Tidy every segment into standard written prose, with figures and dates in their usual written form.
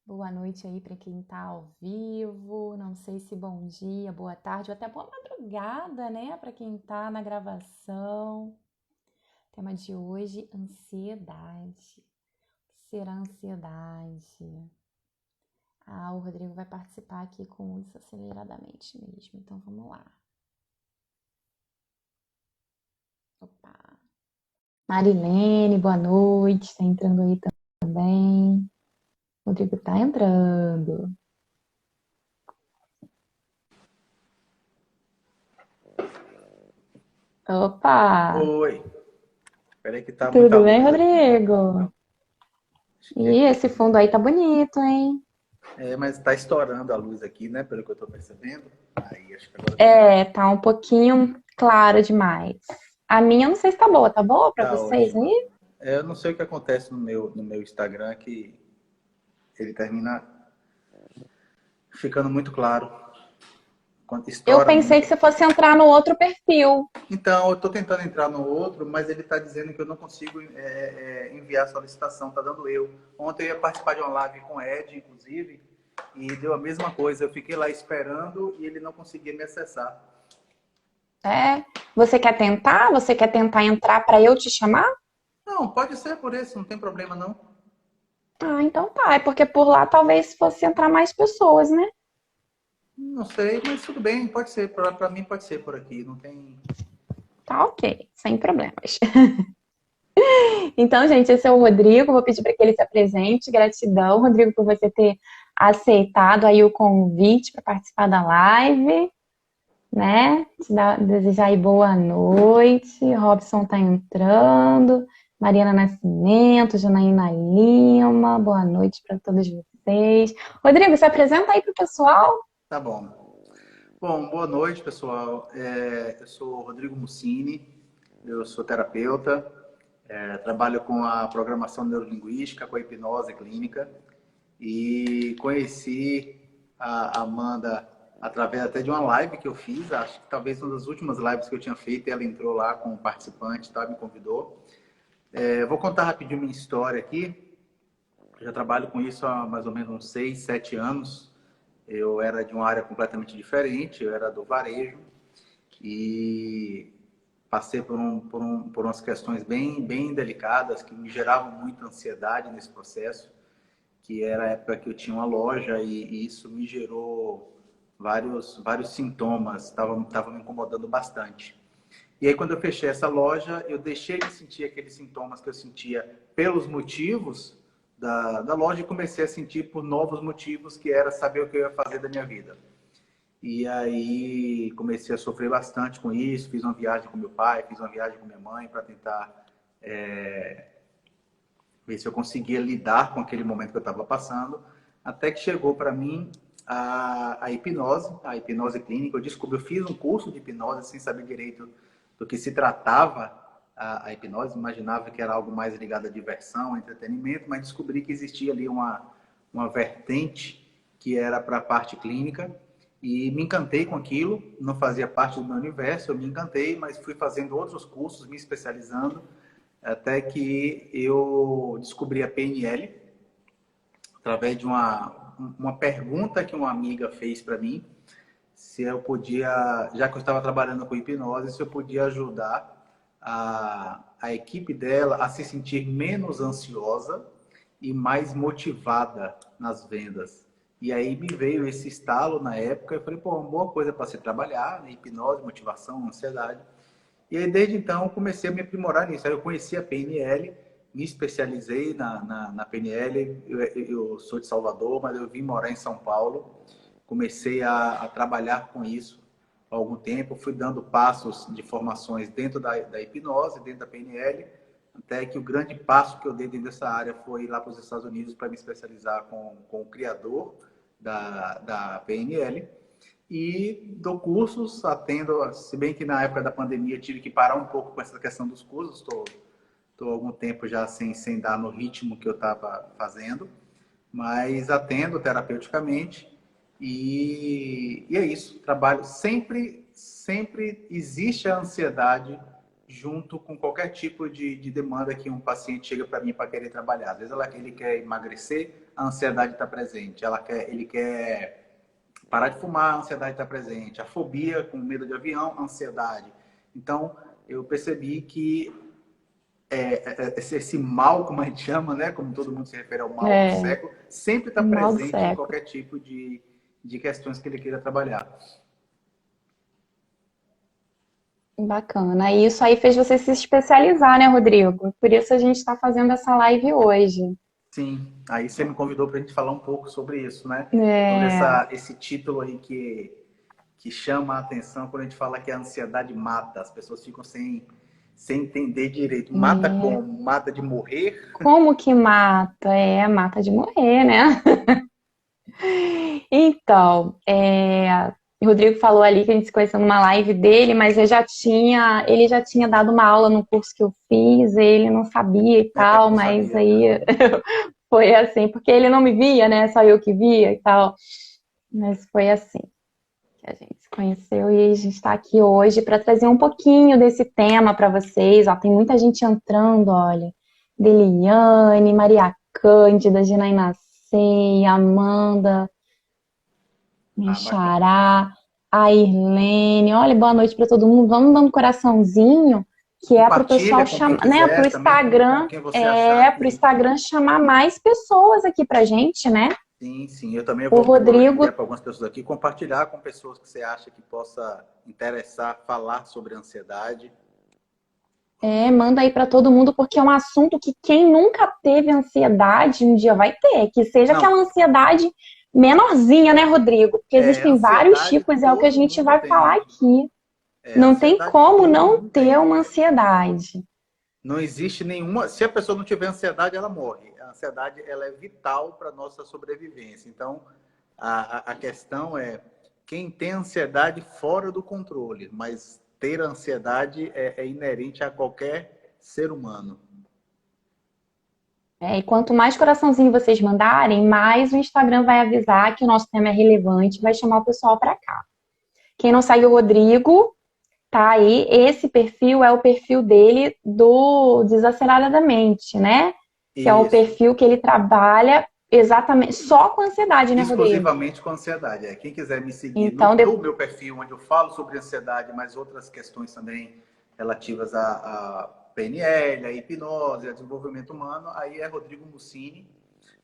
Boa noite aí para quem está ao vivo. Não sei se bom dia, boa tarde ou até boa madrugada, né? Para quem está na gravação. Tema de hoje: ansiedade. O que será ansiedade? O Rodrigo vai participar aqui com isso aceleradamente mesmo. Então vamos lá. Opa! Marilene, boa noite. Está entrando aí também. O Rodrigo está entrando. Opa! Oi. Peraí que tá muita Tudo bem, luz aqui. Rodrigo? Acho que E esse fundo aí tá bonito, hein? mas tá estourando a luz aqui, né? Pelo que eu tô percebendo. Aí acho que agora É, tá um pouquinho claro demais. A minha, eu não sei se tá boa. Tá boa pra tá vocês ótimo. aí? Eu não sei o que acontece no meu Instagram que ele termina ficando muito claro. Quando Eu estoura pensei que muito. você fosse entrar no outro perfil. Então, eu tô tentando entrar no outro, mas ele tá dizendo que eu não consigo enviar a solicitação, tá dando eu. Ontem eu ia participar de uma live com o Ed, inclusive, e deu a mesma coisa. Eu fiquei lá esperando e ele não conseguia me acessar. É. Você quer tentar? Você quer tentar entrar pra eu te chamar? Não, pode ser por esse, não tem problema não. Ah, então tá. É porque por lá talvez fosse entrar mais pessoas, né? Não sei, mas tudo bem, pode ser. Pra mim pode ser por aqui, não tem. Tá ok, sem problemas. Então, gente, esse é o Rodrigo. Vou pedir para que ele se apresente. Gratidão, Rodrigo, por você ter aceitado aí o convite para participar da live, né? Desejar aí boa noite. Robson tá entrando. Mariana Nascimento, Janaína Lima, boa noite para todos vocês. Rodrigo, se apresenta aí para o pessoal. Tá bom. Bom, boa noite, pessoal. Eu sou o Rodrigo Mussini, eu sou terapeuta, trabalho com a programação neurolinguística, com a hipnose clínica e conheci a Amanda através até de uma live que eu fiz, acho que talvez uma das últimas lives que eu tinha feito, ela entrou lá como participante, tá, me convidou. Eu vou contar rapidinho minha história aqui. Eu já trabalho com isso há mais ou menos uns 6, 7 anos. Eu era de uma área completamente diferente, eu era do varejo e passei por umas questões bem delicadas que me geravam muita ansiedade nesse processo, que era a época que eu tinha uma loja e isso me gerou vários sintomas, estava me incomodando bastante. E aí, quando eu fechei essa loja, eu deixei de sentir aqueles sintomas que eu sentia pelos motivos da loja e comecei a sentir por novos motivos, que era saber o que eu ia fazer da minha vida. E aí comecei a sofrer bastante com isso, fiz uma viagem com meu pai, fiz uma viagem com minha mãe para tentar ver se eu conseguia lidar com aquele momento que eu estava passando, até que chegou para mim a hipnose clínica. Eu fiz um curso de hipnose sem saber direito do que se tratava a hipnose, imaginava que era algo mais ligado à diversão, ao entretenimento, mas descobri que existia ali uma vertente que era para a parte clínica e me encantei com aquilo, não fazia parte do meu universo, eu me encantei, mas fui fazendo outros cursos, me especializando, até que eu descobri a PNL através de uma pergunta que uma amiga fez para mim, se eu podia, já que eu estava trabalhando com hipnose, se eu podia ajudar a equipe dela a se sentir menos ansiosa e mais motivada nas vendas. E aí me veio esse estalo na época, eu falei, pô, uma boa coisa para se trabalhar, né? Hipnose, motivação, ansiedade. E aí, desde então, eu comecei a me aprimorar nisso. Aí eu conheci a PNL, me especializei na PNL. Eu sou de Salvador, mas eu vim morar em São Paulo. Comecei a trabalhar com isso há algum tempo. Fui dando passos de formações dentro da hipnose, dentro da PNL, até que o grande passo que eu dei dentro dessa área foi ir lá para os Estados Unidos para me especializar com o criador da PNL e dou cursos, atendo, se bem que na época da pandemia tive que parar um pouco com essa questão dos cursos, estou há algum tempo já sem dar no ritmo que eu estava fazendo, mas atendo terapeuticamente e é isso, trabalho sempre existe a ansiedade junto com qualquer tipo de demanda que um paciente chega para mim para querer trabalhar. Às vezes ele quer emagrecer, a ansiedade está presente. Ele quer parar de fumar, a ansiedade está presente. A fobia, com medo de avião, ansiedade. Então, eu percebi que esse mal, como a gente chama, né? Como todo mundo se refere ao mal do É, século, sempre está mal do presente em século. qualquer tipo de questões que ele queira trabalhar. Bacana. E isso aí fez você se especializar, né, Rodrigo? Por isso a gente está fazendo essa live hoje. Sim, aí você me convidou para a gente falar um pouco sobre isso, né? Sobre É, esse título aí que chama a atenção quando a gente fala que a ansiedade mata. As pessoas ficam sem entender direito. Mata é. como? Mata de morrer? Como que mata? É, mata de morrer, né? Então, o Rodrigo falou ali que a gente se conheceu numa live dele, mas ele já tinha dado uma aula no curso que eu fiz, ele não sabia e tal, Não mas sabia. aí foi assim, porque ele não me via, né? Só eu que via e tal. Mas foi assim que a gente se conheceu e a gente está aqui hoje para trazer um pouquinho desse tema para vocês. Ó, tem muita gente entrando, olha. Deliane, Maria Cândida, Janaína Sei, Amanda, minha Ah, bacana. xará, a Irlene. Olha, boa noite para todo mundo. Vamos dando um coraçãozinho, que é para o pessoal Compartilha com quem chamar, né? Para o quiser, também com Instagram, quem você achar para o que. Instagram chamar mais pessoas aqui pra gente, né? Sim, sim. Eu também O vou Rodrigo enviar para algumas pessoas aqui, compartilhar com pessoas que você acha que possa interessar falar sobre ansiedade. manda aí para todo mundo, porque é um assunto que quem nunca teve ansiedade um dia vai ter, que seja Não, aquela ansiedade menorzinha, né, Rodrigo? Porque existem vários ansiedade tipos, é o que a todo gente mundo vai falar tem. aqui. Não tem Ansiedade como todo não mundo ter tem. uma ansiedade. Não existe nenhuma. Se a pessoa não tiver ansiedade, ela morre. A ansiedade ela é vital para a nossa sobrevivência. Então, a questão é quem tem ansiedade fora do controle, mas ter ansiedade é inerente a qualquer ser humano. E quanto mais coraçãozinho vocês mandarem, mais o Instagram vai avisar que o nosso tema é relevante, vai chamar o pessoal para cá. Quem não segue o Rodrigo, tá aí. Esse perfil é o perfil dele do Desaceleradamente, né? Que é o Isso. perfil que ele trabalha exatamente só com ansiedade, né, Rodrigo? Exclusivamente com ansiedade. Quem quiser me seguir Então, no meu perfil, onde eu falo sobre ansiedade, mas outras questões também relativas a PNL, a hipnose, a desenvolvimento humano, aí é Rodrigo Mussini.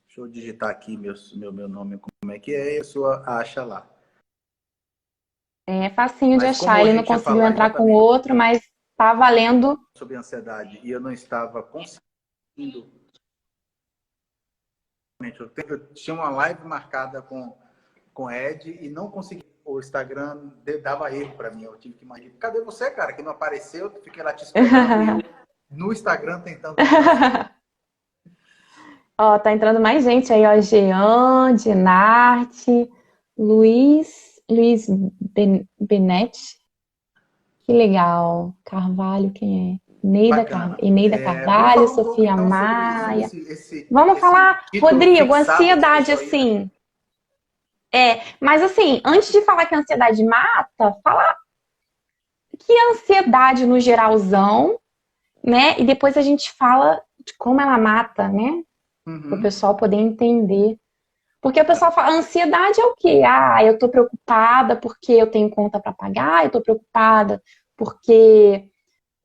Deixa eu digitar aqui meu nome, como é que é, e a pessoa acha lá. é facinho de Mas como achar. hoje Ele a não gente ia conseguiu falar entrar com o exatamente outro, mas tá valendo. sobre ansiedade e eu não estava conseguindo, eu tinha uma live marcada com Ed e não consegui. O Instagram dava erro para mim. Eu tive que imaginar. Cadê você, cara? Que não apareceu. Eu fiquei lá te esperando e eu no Instagram tentando te trazer. Ó, tá entrando mais gente aí, ó. Jean, Dinarte, Luiz Benetti. Que legal. Carvalho, quem é? Bacana. Eneida Vamos Carvalho, falar um pouco Sofia então sobre isso, Maia. esse Vamos falar, título Rodrigo, fixado que ansiedade, deixou aí, né? assim. Mas assim, antes de falar que a ansiedade mata, fala que a ansiedade no geralzão, né? E depois a gente fala de como ela mata, né? Para o Uhum. pessoal poder entender. Porque o pessoal fala, ansiedade é o quê? Ah, eu tô preocupada porque eu tenho conta para pagar, eu tô preocupada porque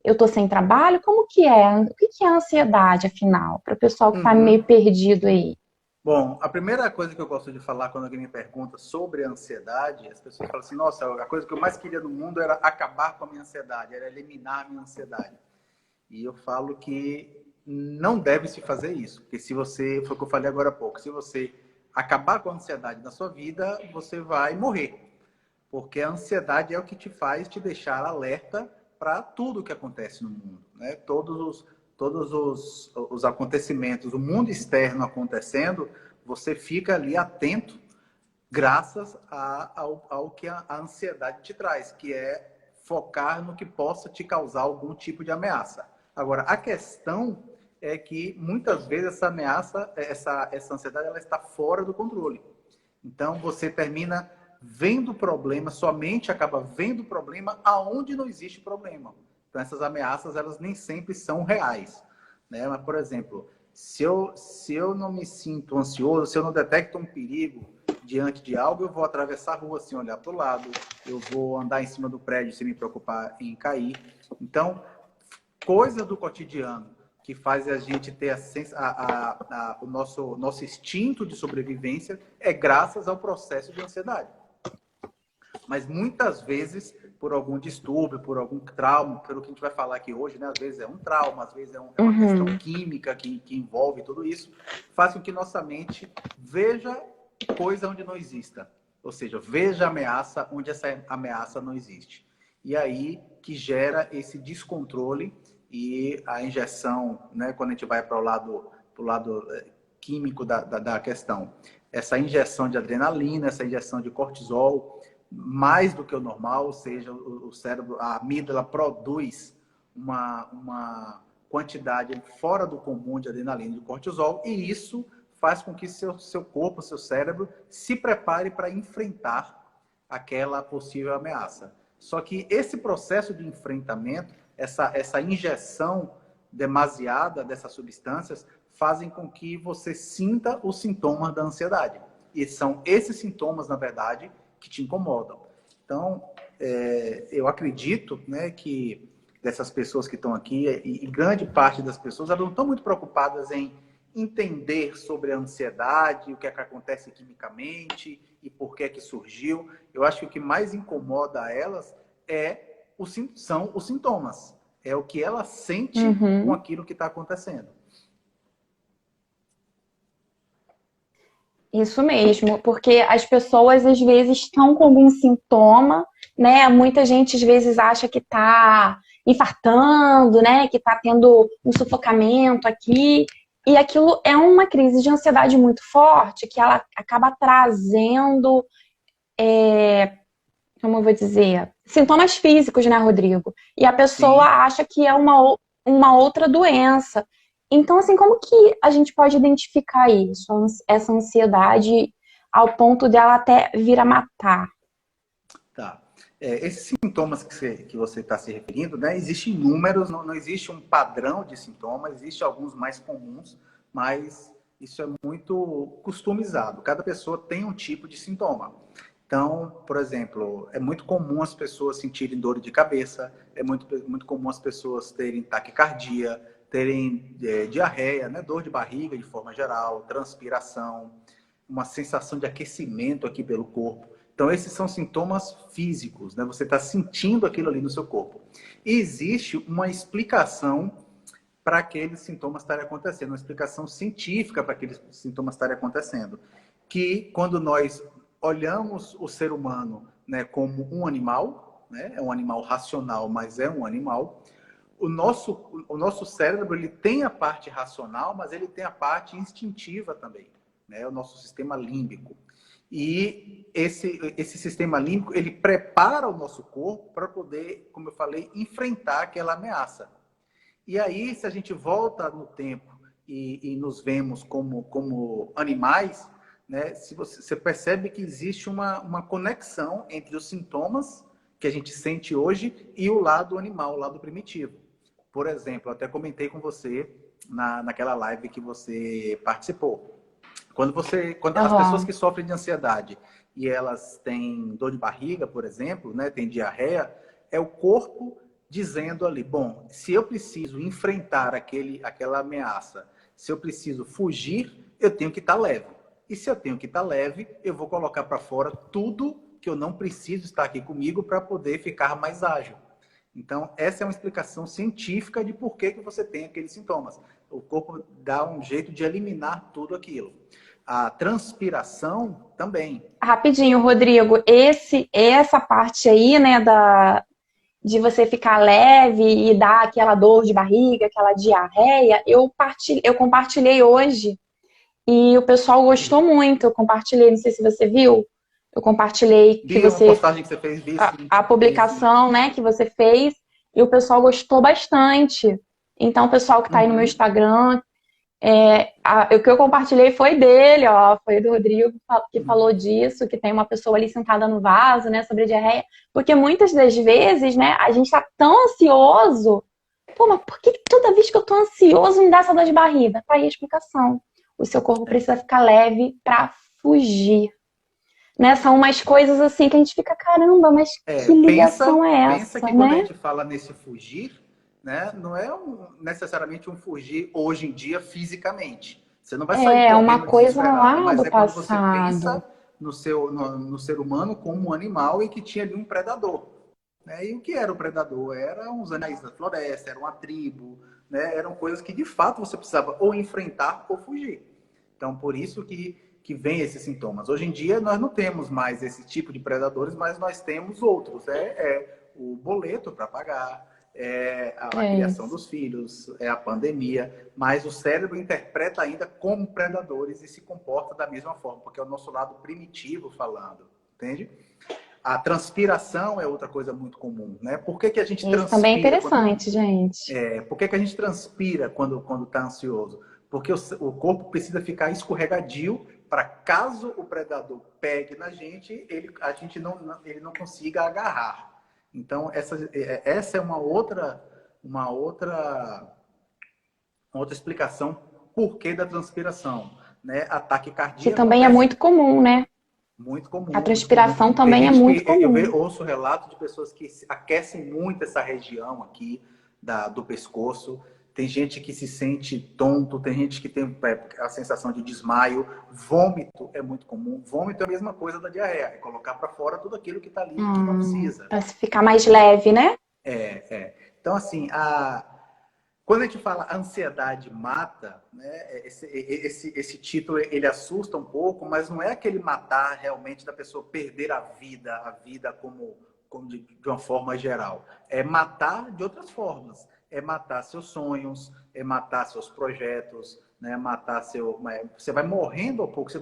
eu tô sem trabalho. Como que é? O que que é ansiedade, afinal? Para o pessoal que tá meio Uhum. perdido aí. Bom, a primeira coisa que eu gosto de falar quando alguém me pergunta sobre a ansiedade, as pessoas falam assim: nossa, a coisa que eu mais queria no mundo era acabar com a minha ansiedade, era eliminar a minha ansiedade. E eu falo que não deve se fazer isso, porque se você, foi o que eu falei agora há pouco, se você acabar com a ansiedade na sua vida, você vai morrer. Porque a ansiedade é o que te faz te deixar alerta para tudo que acontece no mundo, né? Todos os acontecimentos, o mundo externo acontecendo, você fica ali atento graças ao que a ansiedade te traz, que é focar no que possa te causar algum tipo de ameaça. Agora, a questão é que muitas vezes essa ameaça, essa ansiedade, ela está fora do controle. Então, você termina vendo o problema, sua mente acaba vendo o problema aonde não existe problema. Então, essas ameaças, elas nem sempre são reais, né? Mas, por exemplo, se eu não me sinto ansioso, se eu não detecto um perigo diante de algo, eu vou atravessar a rua sem olhar para o lado, eu vou andar em cima do prédio sem me preocupar em cair. Então, coisas do cotidiano que faz a gente ter o nosso instinto de sobrevivência é graças ao processo de ansiedade. Mas muitas vezes, por algum distúrbio, por algum trauma, pelo que a gente vai falar aqui hoje, né? Às vezes é um trauma, às vezes é uma questão química que envolve tudo isso, faz com que nossa mente veja coisa onde não exista. Ou seja, veja ameaça onde essa ameaça não existe. E aí que gera esse descontrole e a injeção, né? Quando a gente vai para o lado químico da questão. Essa injeção de adrenalina, essa injeção de cortisol, mais do que o normal, ou seja, o cérebro, a amígdala produz uma quantidade fora do comum de adrenalina e de cortisol, e isso faz com que seu corpo, seu cérebro, se prepare para enfrentar aquela possível ameaça. Só que esse processo de enfrentamento, essa injeção demasiada dessas substâncias, fazem com que você sinta os sintomas da ansiedade. E são esses sintomas, na verdade, que te incomodam. Então, eu acredito, né, que dessas pessoas que estão aqui, e grande parte das pessoas, elas não estão muito preocupadas em entender sobre a ansiedade, o que é que acontece quimicamente e por que é que surgiu. Eu acho que o que mais incomoda elas são os sintomas. É o que ela sente com aquilo que está acontecendo. Isso mesmo, porque as pessoas às vezes estão com algum sintoma, né? Muita gente às vezes acha que está infartando, né? Que está tendo um sufocamento aqui. E aquilo é uma crise de ansiedade muito forte, que ela acaba trazendo, como eu vou dizer, sintomas físicos, né, Rodrigo? E a pessoa Sim. acha que é uma outra doença. Então, assim, como que a gente pode identificar isso, essa ansiedade, ao ponto dela até vir a matar? Tá. Esses sintomas que você está se referindo, né? Existem inúmeros, não existe um padrão de sintomas, existem alguns mais comuns, mas isso é muito customizado. Cada pessoa tem um tipo de sintoma. Então, por exemplo, é muito comum as pessoas sentirem dor de cabeça, é muito comum as pessoas terem taquicardia, terem diarreia, né? Dor de barriga de forma geral, transpiração, uma sensação de aquecimento aqui pelo corpo. Então, esses são sintomas físicos, né? Você está sentindo aquilo ali no seu corpo. E existe uma explicação para aqueles sintomas estarem acontecendo, uma explicação científica para aqueles sintomas estarem acontecendo. Que quando nós olhamos o ser humano, né, como um animal, né? É um animal racional, mas é um animal. O nosso cérebro, ele tem a parte racional, mas ele tem a parte instintiva também, né? O nosso sistema límbico. E esse sistema límbico, ele prepara o nosso corpo para poder, como eu falei, enfrentar aquela ameaça. E aí, se a gente volta no tempo e nos vemos como animais, né, se você percebe que existe uma conexão entre os sintomas que a gente sente hoje e o lado animal, o lado primitivo. Por exemplo, eu até comentei com você naquela live que você participou. Quando as pessoas que sofrem de ansiedade e elas têm dor de barriga, por exemplo, né, tem diarreia, é o corpo dizendo ali, bom, se eu preciso enfrentar aquela ameaça, se eu preciso fugir, eu tenho que estar leve. E se eu tenho que estar leve, eu vou colocar para fora tudo que eu não preciso estar aqui comigo para poder ficar mais ágil. Então, essa é uma explicação científica de por que você tem aqueles sintomas. O corpo dá um jeito de eliminar tudo aquilo. A transpiração também. Rapidinho, Rodrigo, essa parte aí, né, de você ficar leve e dar aquela dor de barriga, aquela diarreia, eu compartilhei hoje e o pessoal gostou muito. Eu compartilhei, não sei se você viu, eu compartilhei que Vi uma postagem que você fez, a publicação, né, que você fez, e o pessoal gostou bastante. Então, o pessoal que está aí no meu Instagram, O que eu compartilhei foi dele, ó, foi do Rodrigo que falou disso, que tem uma pessoa ali sentada no vaso, né, sobre a diarreia, porque muitas das vezes, né, a gente tá tão ansioso, pô, mas por que toda vez que eu tô ansioso me dá essa dor de barriga? Tá aí a explicação. O seu corpo precisa ficar leve pra fugir, né? São umas coisas assim que a gente fica, caramba, mas que ligação é Pensa essa, que quando a né? gente fala nesse fugir, né, não é necessariamente um fugir hoje em dia fisicamente. Você não vai sair É uma correndo coisa desesperado, lá mas do é quando você pensa passado. no ser humano como um animal e que tinha ali um predador. Né? E o que era o predador? Eram os animais da floresta, era uma tribo, né? Eram coisas que de fato você precisava ou enfrentar ou fugir. Então, por isso que vem esses sintomas. Hoje em dia, nós não temos mais esse tipo de predadores, mas nós temos outros. É o boleto para pagar, é a É criação isso. dos filhos, é a pandemia, mas o cérebro interpreta ainda como predadores e se comporta da mesma forma, porque é o nosso lado primitivo falando, entende? A transpiração é outra coisa muito comum, né? Por que a gente Esse também é transpira? interessante, gente. Por que a gente transpira quando está ansioso? Porque o corpo precisa ficar escorregadio para caso o predador pegue na gente, ele não consiga agarrar. Então, essa é uma outra explicação por que da transpiração. Né? Ataque Que cardíaco também é acontece muito comum, né? muito A comum, muito transpiração comum. Tem também é gente muito que comum. ouço relatos de pessoas que aquecem muito essa região aqui do pescoço. Tem gente que se sente tonto, tem gente que tem a sensação de desmaio. Vômito é muito comum. Vômito é a mesma coisa da diarreia, é colocar para fora tudo aquilo que está ali que não precisa. Para ficar mais leve, né? Então, assim, quando a gente fala ansiedade mata, né, esse título ele assusta um pouco, mas não é aquele matar realmente da pessoa perder a vida como de uma forma geral. É matar de outras formas. É matar seus sonhos, é matar seus projetos, né, matar você vai morrendo ao pouco, você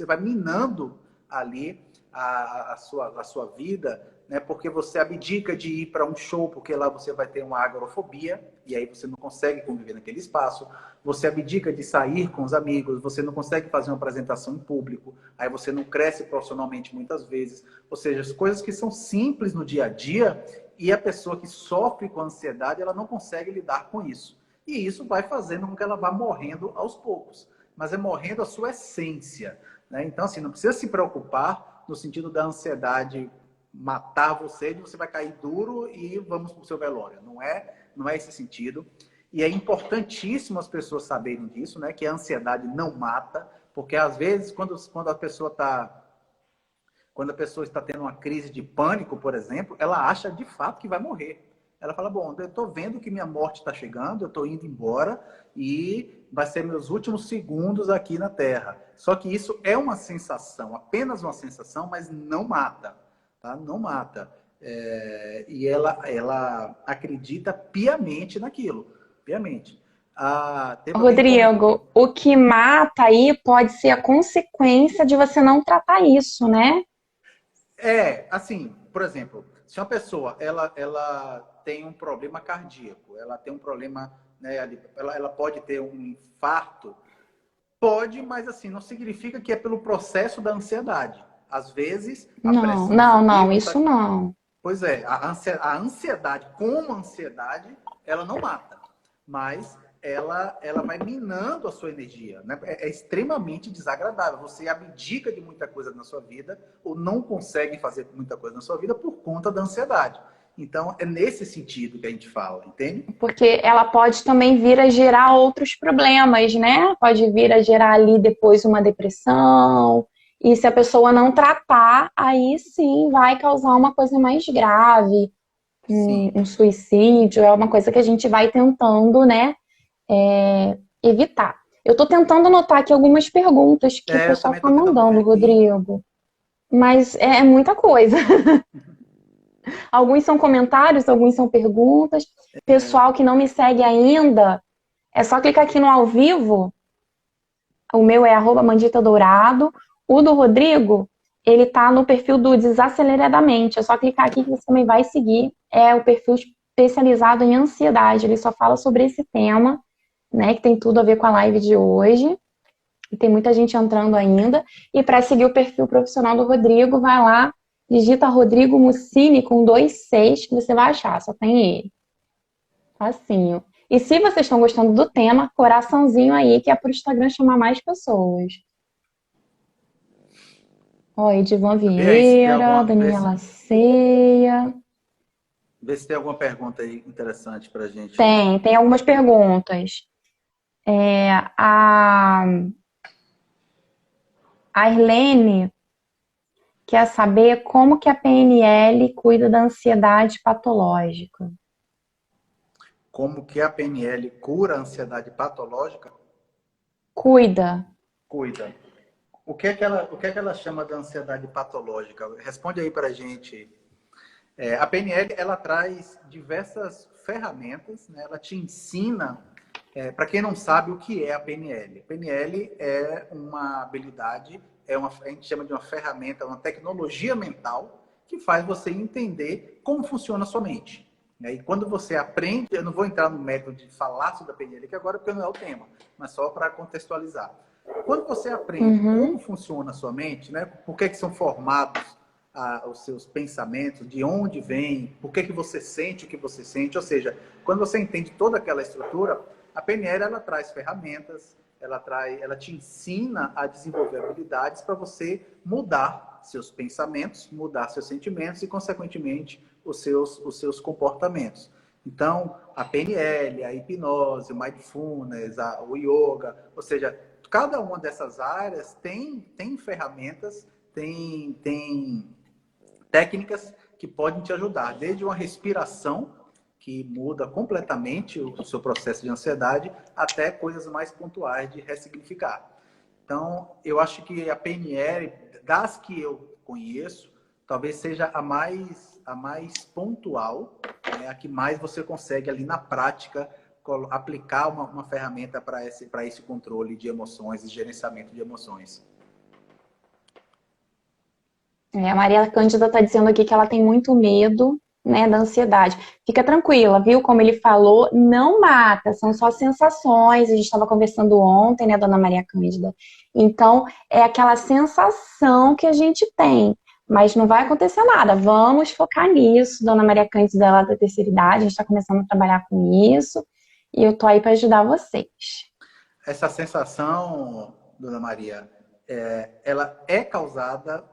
vai minando ali a sua vida, né? Porque você abdica de ir para um show, porque lá você vai ter uma agorafobia, e aí você não consegue conviver naquele espaço. Você abdica de sair com os amigos, você não consegue fazer uma apresentação em público, aí você não cresce profissionalmente muitas vezes. Ou seja, as coisas que são simples no dia a dia, e a pessoa que sofre com ansiedade, ela não consegue lidar com isso. E isso vai fazendo com que ela vá morrendo aos poucos. Mas é morrendo a sua essência. Né? Então, assim, não precisa se preocupar no sentido da ansiedade matar você, de você vai cair duro e vamos para o seu velório. Não é esse sentido. E é importantíssimo as pessoas saberem disso, né? Que a ansiedade não mata, porque às vezes quando a pessoa está tendo uma crise de pânico, por exemplo, ela acha de fato que vai morrer. Ela fala, bom, eu estou vendo que minha morte está chegando, eu estou indo embora e vai ser meus últimos segundos aqui na Terra. Só que isso é uma sensação, apenas uma sensação, mas não mata. Tá? Não mata. E ela acredita piamente naquilo. Piamente. Teve alguém que comentou. Rodrigo, o que mata aí pode ser a consequência de você não tratar isso, né? Assim, por exemplo, se uma pessoa ela tem um problema cardíaco, ela tem um problema, né, ela pode ter um infarto, pode, mas assim, não significa que é pelo processo da ansiedade. Às vezes, a Não, pressão não, não, subiu, isso não. Pois é, a ansiedade, como ansiedade, ela não mata, mas ela vai minando a sua energia. Né? É extremamente desagradável. Você abdica de muita coisa na sua vida ou não consegue fazer muita coisa na sua vida por conta da ansiedade. Então, é nesse sentido que a gente fala, entende? Porque ela pode também vir a gerar outros problemas, né? Pode vir a gerar ali depois uma depressão. E se a pessoa não tratar, aí sim vai causar uma coisa mais grave, Sim. um suicídio. É uma coisa que a gente vai tentando, né, evitar. Eu estou tentando anotar aqui algumas perguntas que o Eu pessoal também está estou tentando ver mandando, aqui. Rodrigo. Mas é muita coisa. Alguns são comentários, alguns são perguntas. Pessoal que não me segue ainda, é só clicar aqui no ao vivo. O meu é @manditadourado. O do Rodrigo, ele tá no perfil do Desaceleradamente. É só clicar aqui que você também vai seguir. É o perfil especializado em ansiedade. Ele só fala sobre esse tema. né? Que tem tudo a ver com a live de hoje. E tem muita gente entrando ainda. E para seguir o perfil profissional do Rodrigo, vai lá, digita Rodrigo Mussini com 2 Cs, que você vai achar, só tem ele. Facinho. E se vocês estão gostando do tema, coraçãozinho aí, que é para o Instagram chamar mais pessoas. Ó, Edivan Vê aí se tem Vieira, alguma, Daniela Ceia. vê se tem alguma pergunta aí interessante para a gente. Tem algumas perguntas. A Irlene quer saber como que a PNL cuida da ansiedade patológica. Como que a PNL cura a ansiedade patológica? Cuida. Cuida. O que é que ela chama de ansiedade patológica? Responde aí para a gente. A PNL, ela traz diversas ferramentas, né? Ela te ensina, para quem não sabe o que é a PNL. PNL é uma habilidade, a gente chama de uma ferramenta, uma tecnologia mental que faz você entender como funciona a sua mente. E quando você aprende, eu não vou entrar no método de falar sobre a PNL aqui agora, porque não é o tema, mas só para contextualizar. Quando você aprende como Uhum. funciona a sua mente, né? Por que são formados os seus pensamentos, de onde vem, por que você sente o que você sente, ou seja, quando você entende toda aquela estrutura, a PNL ela traz ferramentas, ela te ensina a desenvolver habilidades para você mudar seus pensamentos, mudar seus sentimentos e, consequentemente, os seus comportamentos. Então, a PNL, a hipnose, o mindfulness, o yoga, ou seja, cada uma dessas áreas tem ferramentas, tem técnicas que podem te ajudar, desde uma respiração, que muda completamente o seu processo de ansiedade, até coisas mais pontuais de ressignificar. Então, eu acho que a PNL, das que eu conheço, talvez seja a mais pontual, né? A que mais você consegue ali na prática aplicar uma ferramenta para esse controle de emoções e gerenciamento de emoções. A Maria Cândida está dizendo aqui que ela tem muito medo, né, da ansiedade. Fica tranquila, viu? Como ele falou, não mata, são só sensações. A gente estava conversando ontem, né, dona Maria Cândida? Então, é aquela sensação que a gente tem, mas não vai acontecer nada. Vamos focar nisso. Dona Maria Cândida, ela é da terceira idade, a gente está começando a trabalhar com isso, e eu tô aí para ajudar vocês. Essa sensação, dona Maria, ela é causada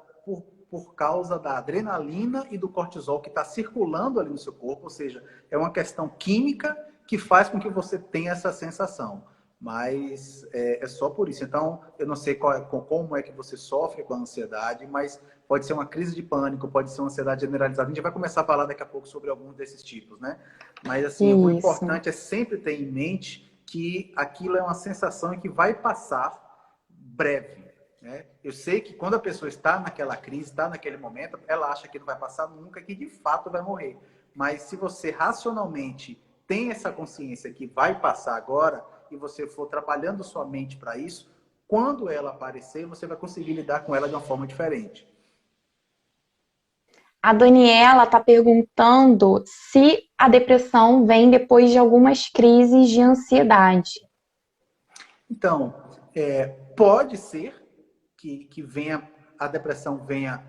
por causa da adrenalina e do cortisol que está circulando ali no seu corpo, ou seja, é uma questão química que faz com que você tenha essa sensação. Mas é só por isso. Então, eu não sei como é que você sofre com a ansiedade, mas pode ser uma crise de pânico, pode ser uma ansiedade generalizada. A gente vai começar a falar daqui a pouco sobre alguns desses tipos, né? Mas, assim, o Isso. importante é sempre ter em mente que aquilo é uma sensação que vai passar breve. Né? Eu sei que quando a pessoa está naquela crise, está naquele momento, ela acha que não vai passar nunca, que de fato vai morrer. Mas se você racionalmente tem essa consciência que vai passar agora e você for trabalhando sua mente para isso, quando ela aparecer, você vai conseguir lidar com ela de uma forma diferente. A Daniela está perguntando se a depressão vem depois de algumas crises de ansiedade. Então, pode ser que venha, a depressão venha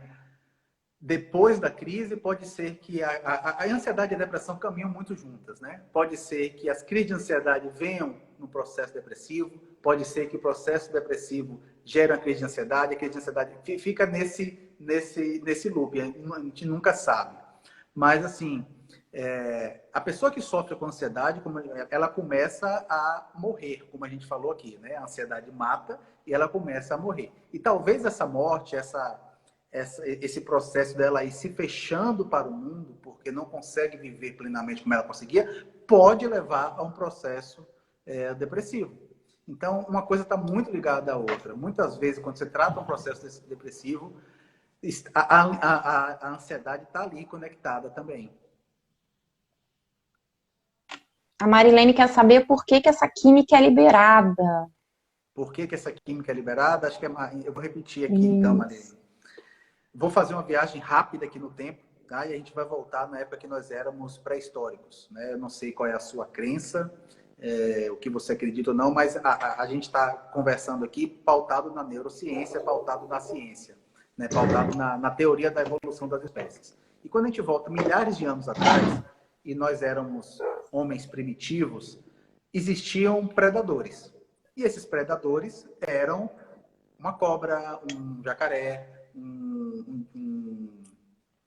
depois da crise, pode ser que a ansiedade e a depressão caminham muito juntas, né? Pode ser que as crises de ansiedade venham no processo depressivo, pode ser que o processo depressivo gere uma crise de ansiedade, a crise de ansiedade fica nesse loop, a gente nunca sabe. Mas, assim, a pessoa que sofre com ansiedade, ela começa a morrer, como a gente falou aqui, né? A ansiedade mata e ela começa a morrer. E talvez essa morte, esse processo dela ir se fechando para o mundo, porque não consegue viver plenamente como ela conseguia, pode levar a um processo depressivo. Então, uma coisa está muito ligada à outra. Muitas vezes, quando você trata um processo depressivo, a ansiedade está ali conectada também. A Marilene quer saber por que essa química é liberada. Por que essa química é liberada? Acho que eu vou repetir aqui, então, Marilene. Isso. Vou fazer uma viagem rápida aqui no tempo, tá? E a gente vai voltar na época que nós éramos pré-históricos, né? Eu não sei qual é a sua crença, o que você acredita ou não, mas a gente está conversando aqui pautado na neurociência, pautado na ciência, né? Pautado na teoria da evolução das espécies. E quando a gente volta milhares de anos atrás, e nós éramos homens primitivos, existiam predadores. E esses predadores eram uma cobra, um jacaré,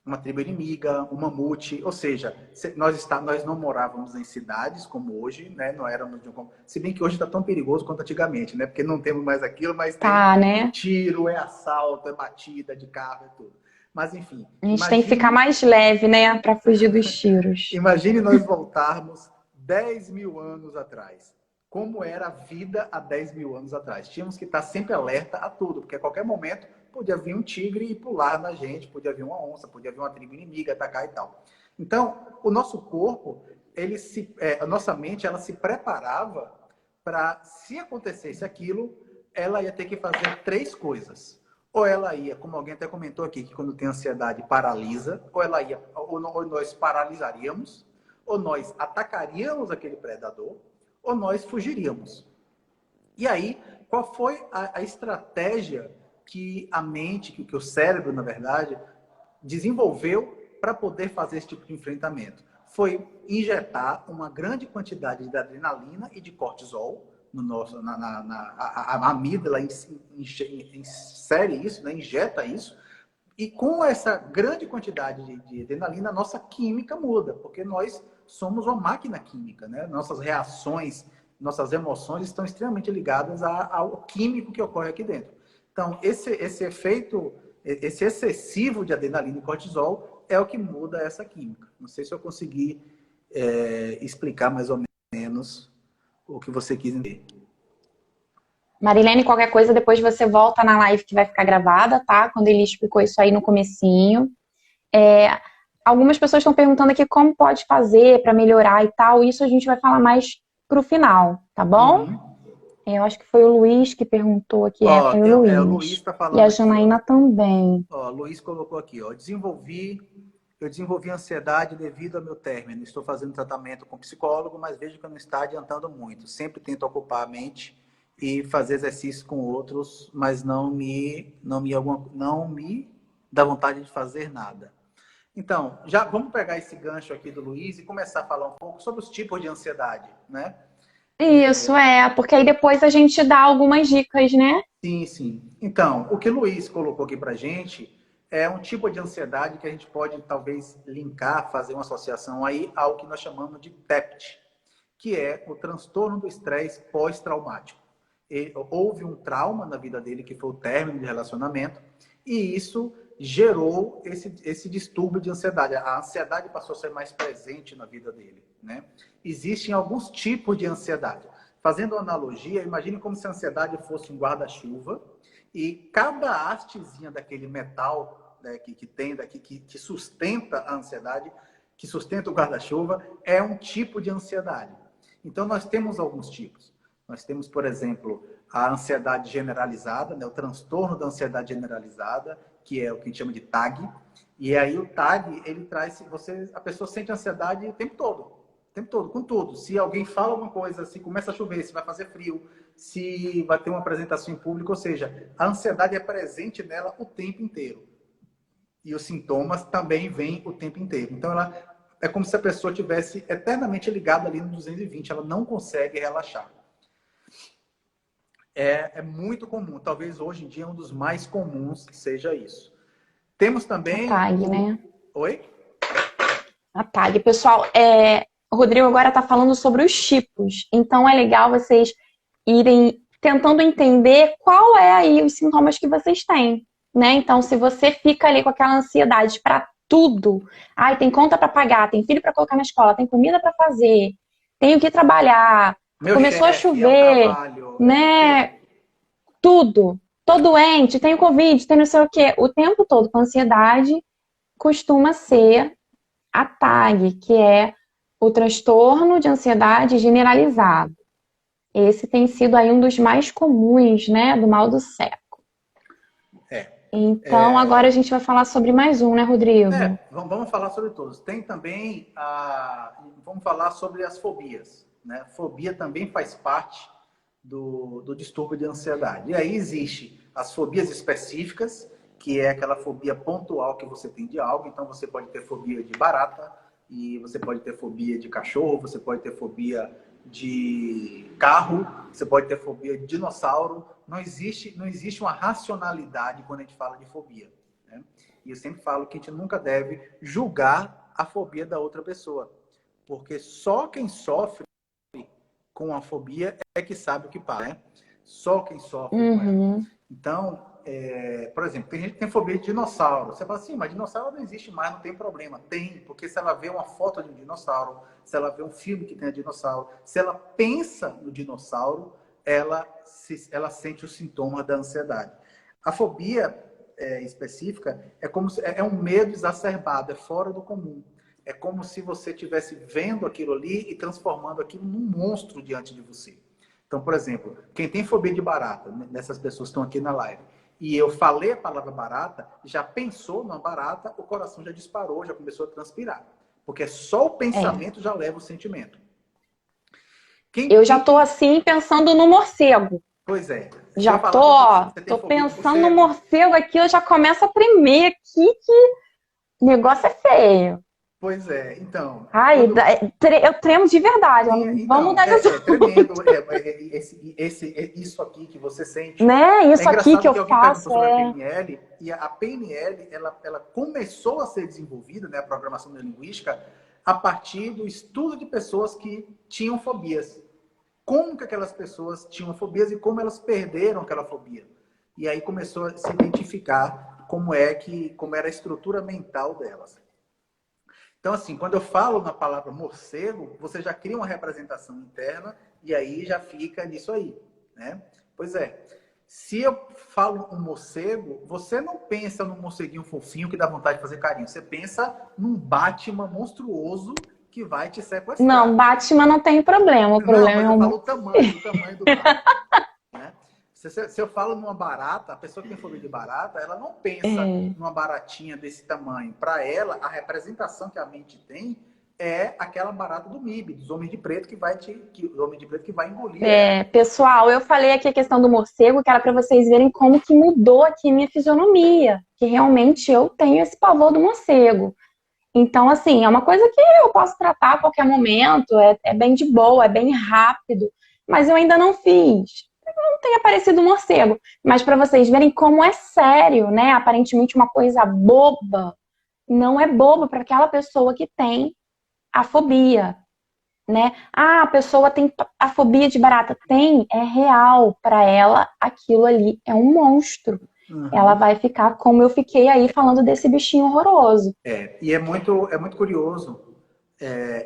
uma tribo inimiga, um mamute, ou seja, nós não morávamos em cidades como hoje, né? Não éramos se bem que hoje está tão perigoso quanto antigamente, né? Porque não temos mais aquilo, mas tem né? tiro, é assalto, é batida de carro, é tudo. Mas enfim, A gente tem que ficar mais leve, né, para fugir dos tiros. imagine nós voltarmos 10 mil anos atrás. Como era a vida há 10 mil anos atrás? Tínhamos que estar sempre alerta a tudo, porque a qualquer momento podia vir um tigre e pular na gente, podia vir uma onça, podia vir uma tribo inimiga, atacar e tal. Então, o nosso corpo, a nossa mente, ela se preparava para, se acontecesse aquilo, ela ia ter que fazer 3 coisas. Ou ela ia, como alguém até comentou aqui, que quando tem ansiedade paralisa, ou nós paralisaríamos, ou nós atacaríamos aquele predador, ou nós fugiríamos. E aí, qual foi a estratégia que a mente, que o cérebro, na verdade, desenvolveu para poder fazer esse tipo de enfrentamento? Foi injetar uma grande quantidade de adrenalina e de cortisol no nosso, a amígdala insere isso, né? Injeta isso, e com essa grande quantidade de adrenalina, a nossa química muda, porque nós somos uma máquina química, né? Nossas reações, nossas emoções estão extremamente ligadas ao químico que ocorre aqui dentro. Então, esse efeito, esse excessivo de adrenalina e cortisol é o que muda essa química. Não sei se eu consegui explicar mais ou menos o que você quis entender. Marilene, qualquer coisa, depois você volta na live que vai ficar gravada, tá? Quando ele explicou isso aí no comecinho. Algumas pessoas estão perguntando aqui como pode fazer para melhorar e tal. Isso a gente vai falar mais pro final, tá bom? Uhum. Eu acho que foi o Luiz que perguntou aqui. Foi o Luiz. O Luiz está falando e a aqui, Janaína também. o Luiz colocou aqui, eu desenvolvi ansiedade devido ao meu término. Estou fazendo tratamento com psicólogo, mas vejo que não está adiantando muito. Sempre tento ocupar a mente e fazer exercício com outros, mas não me dá vontade de fazer nada. Então, já vamos pegar esse gancho aqui do Luiz e começar a falar um pouco sobre os tipos de ansiedade, né? Isso, porque aí depois a gente dá algumas dicas, né? Sim, sim. Então, o que o Luiz colocou aqui pra gente é um tipo de ansiedade que a gente pode talvez linkar, fazer uma associação aí ao que nós chamamos de TEPT, que é o transtorno do estresse pós-traumático. Houve um trauma na vida dele, que foi o término de relacionamento, e isso gerou esse distúrbio de ansiedade. A ansiedade passou a ser mais presente na vida dele, né? Existem alguns tipos de ansiedade. Fazendo uma analogia, imagine como se a ansiedade fosse um guarda-chuva e cada hastezinha daquele metal, né, que sustenta a ansiedade, que sustenta o guarda-chuva, é um tipo de ansiedade. Então, nós temos alguns tipos. Nós temos, por exemplo, a ansiedade generalizada, né, o transtorno da ansiedade generalizada, que é o que a gente chama de TAG. E aí o TAG, ele traz, a pessoa sente ansiedade o tempo todo, com tudo. Se alguém fala alguma coisa, se começa a chover, se vai fazer frio, se vai ter uma apresentação em público, ou seja, a ansiedade é presente nela o tempo inteiro. E os sintomas também vêm o tempo inteiro. Então, ela é como se a pessoa tivesse eternamente ligada ali no 220, ela não consegue relaxar. É muito comum, talvez hoje em dia é um dos mais comuns que seja isso. Temos também... A TAG, né? Oi? A TAG. Pessoal, o Rodrigo agora está falando sobre os tipos. Então, é legal vocês irem tentando entender qual é aí os sintomas que vocês têm, né? Então, se você fica ali com aquela ansiedade para tudo, tem conta para pagar, tem filho para colocar na escola, tem comida para fazer, tenho que trabalhar, começou a chover, né? Tudo. Tô doente, tenho Covid, tenho não sei o quê. O tempo todo com ansiedade costuma ser a TAG, que é o transtorno de ansiedade generalizado. Esse tem sido aí um dos mais comuns, né, do mal do século. Então, agora a gente vai falar sobre mais um, né, Rodrigo? Vamos falar sobre todos. Tem também, vamos falar sobre as fobias, né? Fobia também faz parte do distúrbio de ansiedade. E aí existe as fobias específicas, que é aquela fobia pontual que você tem de algo. Então você pode ter fobia de barata, e você pode ter fobia de cachorro, você pode ter fobia de carro, você pode ter fobia de dinossauro. Não existe uma racionalidade quando a gente fala de fobia, né? E eu sempre falo que a gente nunca deve julgar a fobia da outra pessoa, porque só quem sofre com a fobia é que sabe o que passa, né? Só quem sofre com ela. Então, por exemplo, tem gente que tem fobia de dinossauro. Você fala assim, mas dinossauro não existe mais, não tem problema. Tem, porque se ela vê uma foto de um dinossauro, se ela vê um filme que tem dinossauro, se ela pensa no dinossauro, ela sente os sintomas da ansiedade. A fobia específica é um medo exacerbado, é fora do comum. É como se você estivesse vendo aquilo ali e transformando aquilo num monstro diante de você. Então, por exemplo, quem tem fobia de barata, nessas pessoas que estão aqui na live, e eu falei a palavra barata, já pensou numa barata, o coração já disparou, já começou a transpirar. Porque só o pensamento já leva o sentimento. Eu já tô assim pensando no morcego. Pois é. Já tô pensando no morcego aqui, eu já começo a tremer aqui, que o negócio é feio. Pois é, então... Ai, eu tremo de verdade. Então, vamos mudar de assunto. Tremendo. Isso aqui que você sente. Né? Isso aqui que eu faço. Sobre a PNL, e a PNL, ela começou a ser desenvolvida, né, a programação neurolinguística, a partir do estudo de pessoas que tinham fobias. Como que aquelas pessoas tinham fobias e como elas perderam aquela fobia. E aí começou a se identificar como era a estrutura mental delas. Então, assim, quando eu falo na palavra morcego, você já cria uma representação interna e aí já fica nisso aí, né? Pois é. Se eu falo um morcego, você não pensa num morceguinho fofinho que dá vontade de fazer carinho. Você pensa num Batman monstruoso que vai te sequestrar. Não, Batman não tem problema. O problema é eu falo o tamanho do Batman. Né? Se eu falo numa barata, a pessoa que tem fobia de barata, ela não pensa numa baratinha desse tamanho. Para ela, a representação que a mente tem é aquela barata do MIB, dos homens de preto que vai engolir. Pessoal, eu falei aqui a questão do morcego, que era para vocês verem como que mudou aqui minha fisionomia, que realmente eu tenho esse pavor do morcego. Então, assim, é uma coisa que eu posso tratar a qualquer momento, é bem de boa, é bem rápido, mas eu ainda não fiz. Não tem aparecido um morcego, mas para vocês verem como é sério, né? Aparentemente uma coisa boba, não é boba para aquela pessoa que tem a fobia, né? Ah, a pessoa tem a fobia de barata. É real. Para ela, aquilo ali é um monstro. Ela vai ficar como eu fiquei aí falando desse bichinho horroroso. E é muito curioso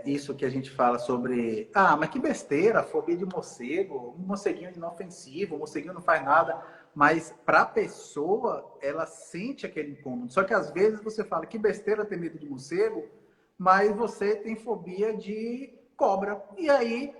isso que a gente fala sobre... Ah, mas que besteira, fobia de morcego, um morceguinho é inofensivo, um morceguinho não faz nada. Mas para a pessoa, ela sente aquele incômodo. Só que às vezes você fala que besteira ter medo de morcego, mas você tem fobia de cobra. E aí...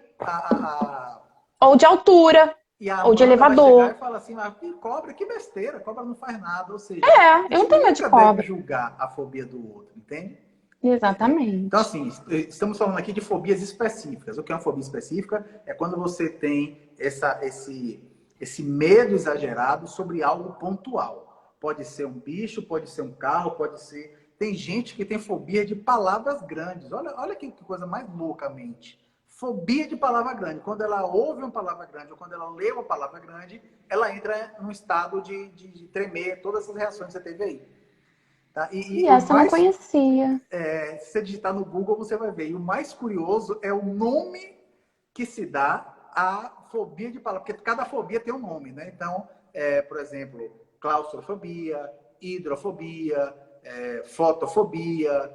Ou de altura. Ou de elevador. Vai chegar e fala assim, cobra, que besteira, cobra não faz nada. Ou seja, eu não tenho medo de cobra. Deve julgar a fobia do outro, entende? Exatamente. Então, assim, estamos falando aqui de fobias específicas. O que é uma fobia específica? É quando você tem esse medo exagerado sobre algo pontual. Pode ser um bicho, pode ser um carro, pode ser... Tem gente que tem fobia de palavras grandes. Olha que coisa mais louca a mente. Fobia de palavra grande. Quando ela ouve uma palavra grande ou quando ela lê uma palavra grande, ela entra num estado de tremer, todas essas reações que você teve aí. Tá? E essa eu não conhecia. Se você digitar no Google, você vai ver. E o mais curioso é o nome que se dá à fobia de palavra. Porque cada fobia tem um nome, né? Então, por exemplo, claustrofobia, hidrofobia, fotofobia,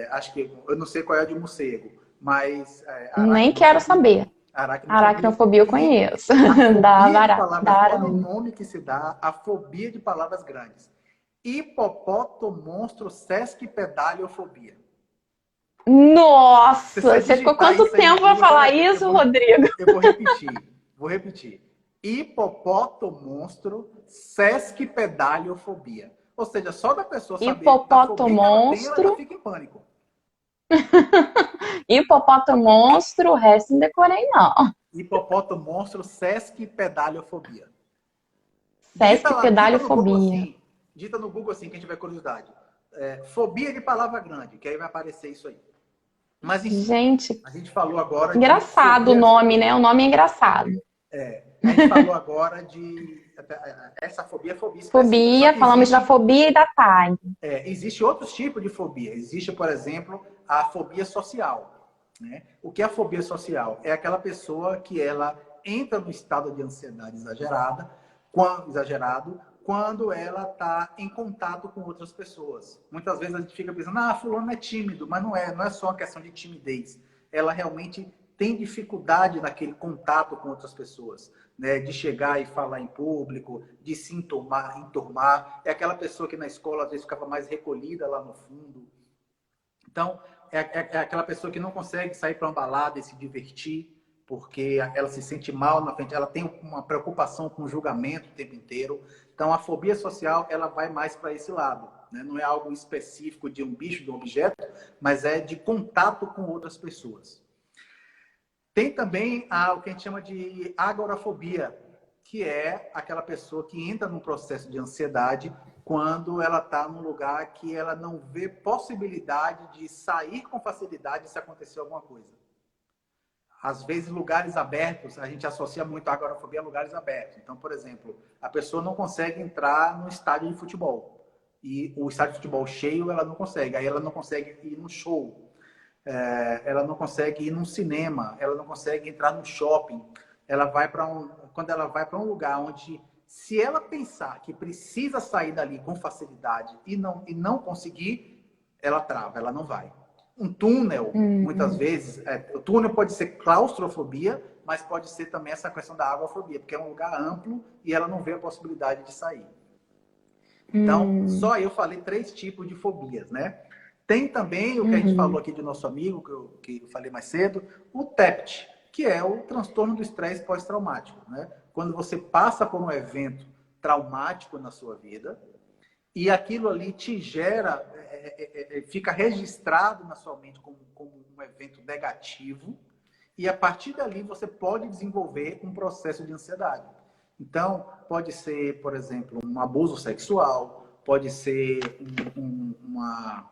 acho que eu não sei qual é a de morcego. Mas nem quero saber. Aracnofobia eu conheço. Qual é o nome que se dá à fobia de palavras grandes? Hipopotomonstro sesquipedaliofobia. Nossa! Você ficou quanto tempo para falar isso, Rodrigo? Eu vou repetir. Hipopotomonstro sesquipedaliofobia. Ou seja, só da pessoa saber da fobia que ela fica em pânico. Hipopótamo monstro, o resto não decorei, não. Hipopótamo monstro, Sesc pedaliofobia. Digita Sesc lá, pedaliofobia. digita no Google assim, quem tiver curiosidade. Fobia de palavra grande, que aí vai aparecer isso aí. Mas enfim, Gente, a gente falou agora de engraçado o fobias. nome, né? O nome é engraçado. A gente falou agora de essa fobia é fobia específica. Só Fobia, que falamos da fobia e da TAG. existe outros tipos de fobia. Existe, por exemplo, a fobia social. Né? O que é a fobia social? É aquela pessoa que ela entra no estado de ansiedade exagerado quando ela está em contato com outras pessoas. Muitas vezes a gente fica pensando, fulano é tímido, mas não é só uma questão de timidez. Ela realmente tem dificuldade naquele contato com outras pessoas, né? De chegar e falar em público, de se enturmar. É aquela pessoa que na escola às vezes ficava mais recolhida lá no fundo. Então, é aquela pessoa que não consegue sair para uma balada e se divertir, porque ela se sente mal na frente, ela tem uma preocupação com o julgamento o tempo inteiro. Então, a fobia social, ela vai mais para esse lado. Né? Não é algo específico de um bicho, de um objeto, mas é de contato com outras pessoas. Tem também o que a gente chama de agorafobia, que é aquela pessoa que entra num processo de ansiedade quando ela está num lugar que ela não vê possibilidade de sair com facilidade se acontecer alguma coisa. Às vezes, lugares abertos, a gente associa muito a agorafobia a lugares abertos. Então, por exemplo, a pessoa não consegue entrar no estádio de futebol. E o estádio de futebol cheio, ela não consegue. Aí ela não consegue ir no show. Ela não consegue ir num cinema, ela não consegue entrar no shopping. Quando ela vai para um lugar onde, se ela pensar que precisa sair dali com facilidade e não conseguir, ela trava, ela não vai. Um túnel, muitas vezes, o túnel pode ser claustrofobia, mas pode ser também essa questão da agorafobia, porque é um lugar amplo e ela não vê a possibilidade de sair. Então, só eu falei 3 tipos de fobias, né? Tem também o que a gente falou aqui do nosso amigo, que eu falei mais cedo, o TEPT, que é o transtorno do estresse pós-traumático, né? Quando você passa por um evento traumático na sua vida e aquilo ali te gera, fica registrado na sua mente como um evento negativo e a partir dali você pode desenvolver um processo de ansiedade. Então, pode ser, por exemplo, um abuso sexual, pode ser uma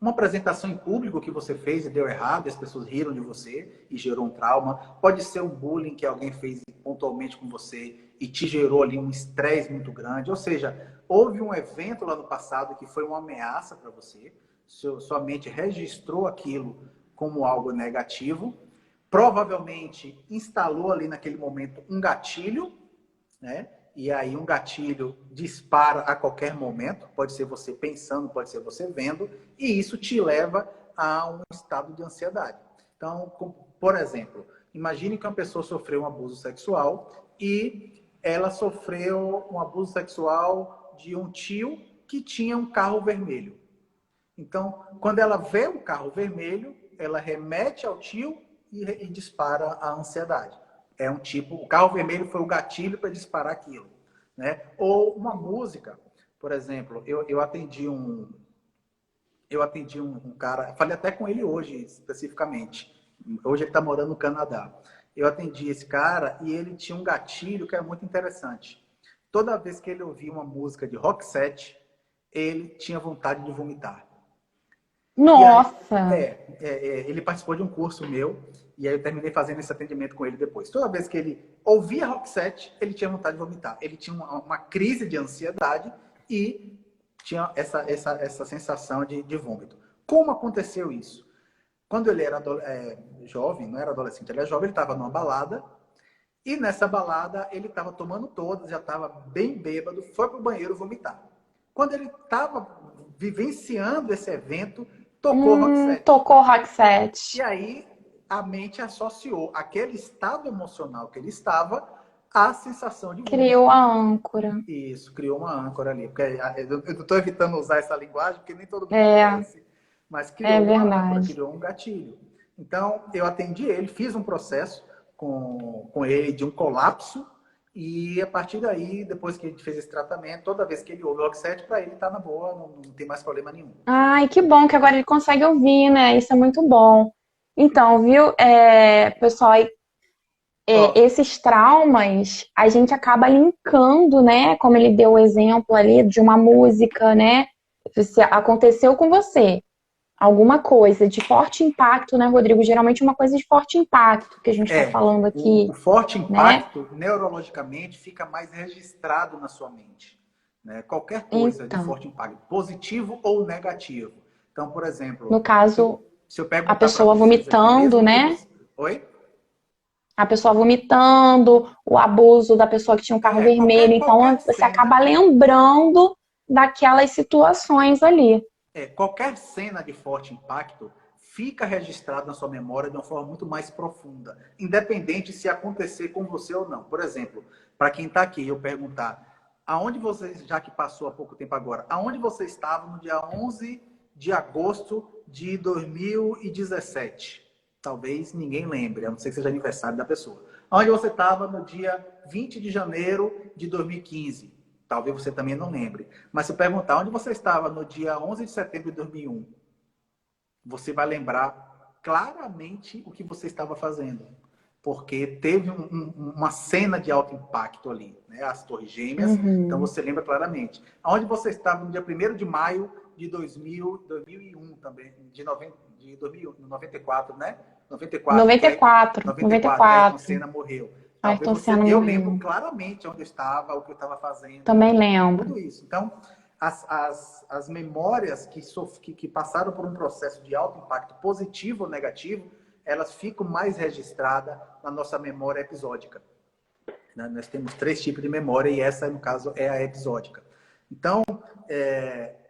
apresentação em público que você fez e deu errado, e as pessoas riram de você e gerou um trauma. Pode ser um bullying que alguém fez pontualmente com você e te gerou ali um estresse muito grande. Ou seja, houve um evento lá no passado que foi uma ameaça para você, sua mente registrou aquilo como algo negativo, provavelmente instalou ali naquele momento um gatilho, né? E aí um gatilho dispara a qualquer momento, pode ser você pensando, pode ser você vendo, e isso te leva a um estado de ansiedade. Então, por exemplo, imagine que uma pessoa sofreu um abuso sexual e ela sofreu um abuso sexual de um tio que tinha um carro vermelho. Então, quando ela vê o carro vermelho, ela remete ao tio e dispara a ansiedade. É um tipo, o carro vermelho foi o gatilho para disparar aquilo, né? Ou uma música, por exemplo, eu atendi um cara, falei até com ele hoje especificamente. Hoje ele está morando no Canadá. Eu atendi esse cara e ele tinha um gatilho que é muito interessante. Toda vez que ele ouvia uma música de rock set, ele tinha vontade de vomitar. Nossa! Ele participou de um curso meu e aí eu terminei fazendo esse atendimento com ele depois. Toda vez que ele ouvia rock set, ele tinha vontade de vomitar. Ele tinha uma crise de ansiedade e tinha essa sensação de vômito. Como aconteceu isso? Quando ele era jovem, não era adolescente, ele era jovem, ele estava numa balada e nessa balada ele estava tomando todas, já estava bem bêbado, foi para o banheiro vomitar. Quando ele estava vivenciando esse evento, tocou rock set. Tocou rock set. E aí a mente associou aquele estado emocional que ele estava à sensação de vômito. Criou a âncora. Isso, criou uma âncora ali. Porque eu estou evitando usar essa linguagem, porque nem todo mundo conhece. Mas criou uma âncora, criou um gatilho. Então, eu atendi ele, fiz um processo com ele de um colapso E a partir daí, depois que a gente fez esse tratamento, toda vez que ele ouve o Roxette, para ele tá na boa, não tem mais problema nenhum. Ai, que bom que agora ele consegue ouvir, né? Isso é muito bom. Então, viu, pessoal, Ó, esses traumas a gente acaba linkando, né? Como ele deu o exemplo ali de uma música, né? Se aconteceu com você alguma coisa de forte impacto, né, Rodrigo? Geralmente uma coisa de forte impacto que a gente está falando o aqui, forte né? impacto, neurologicamente, fica mais registrado na sua mente. Né? Qualquer coisa de Então, forte impacto, positivo ou negativo. Então, por exemplo, no caso, se eu a perguntar para pessoa vocês aqui, vomitando, mesmo que né? você... Oi? A pessoa vomitando, o abuso da pessoa que tinha um carro vermelho. Qualquer Então, você cena, acaba lembrando daquelas situações ali. qualquer cena de forte impacto fica registrado na sua memória de uma forma muito mais profunda, independente se acontecer com você ou não. Por exemplo, para quem está aqui, eu perguntar, aonde você, já que passou há pouco tempo agora, aonde você estava no dia 11 de agosto de 2017? Talvez ninguém lembre, a não ser que seja aniversário da pessoa. Aonde você estava no dia 20 de janeiro de 2015? Talvez você também não lembre. Mas se eu perguntar onde você estava no dia 11 de setembro de 2001, você vai lembrar claramente o que você estava fazendo. Porque teve uma cena de alto impacto ali, né? As Torres Gêmeas, então Uhum. você lembra claramente. Onde você estava no dia 1º de maio de 2001 também, de 2001, 94, né? 94, que é 94, 94, que a Ayrton 94. Senna morreu. Talvez Ayrton você, Senna eu lembro morreu. claramente onde eu estava, o que eu estava fazendo, Também lembro. tudo isso. Então, as memórias que passaram por um processo de alto impacto positivo ou negativo, elas ficam mais registradas na nossa memória episódica. Né? Nós temos 3 tipos de memória e essa, no caso, é a episódica. Então,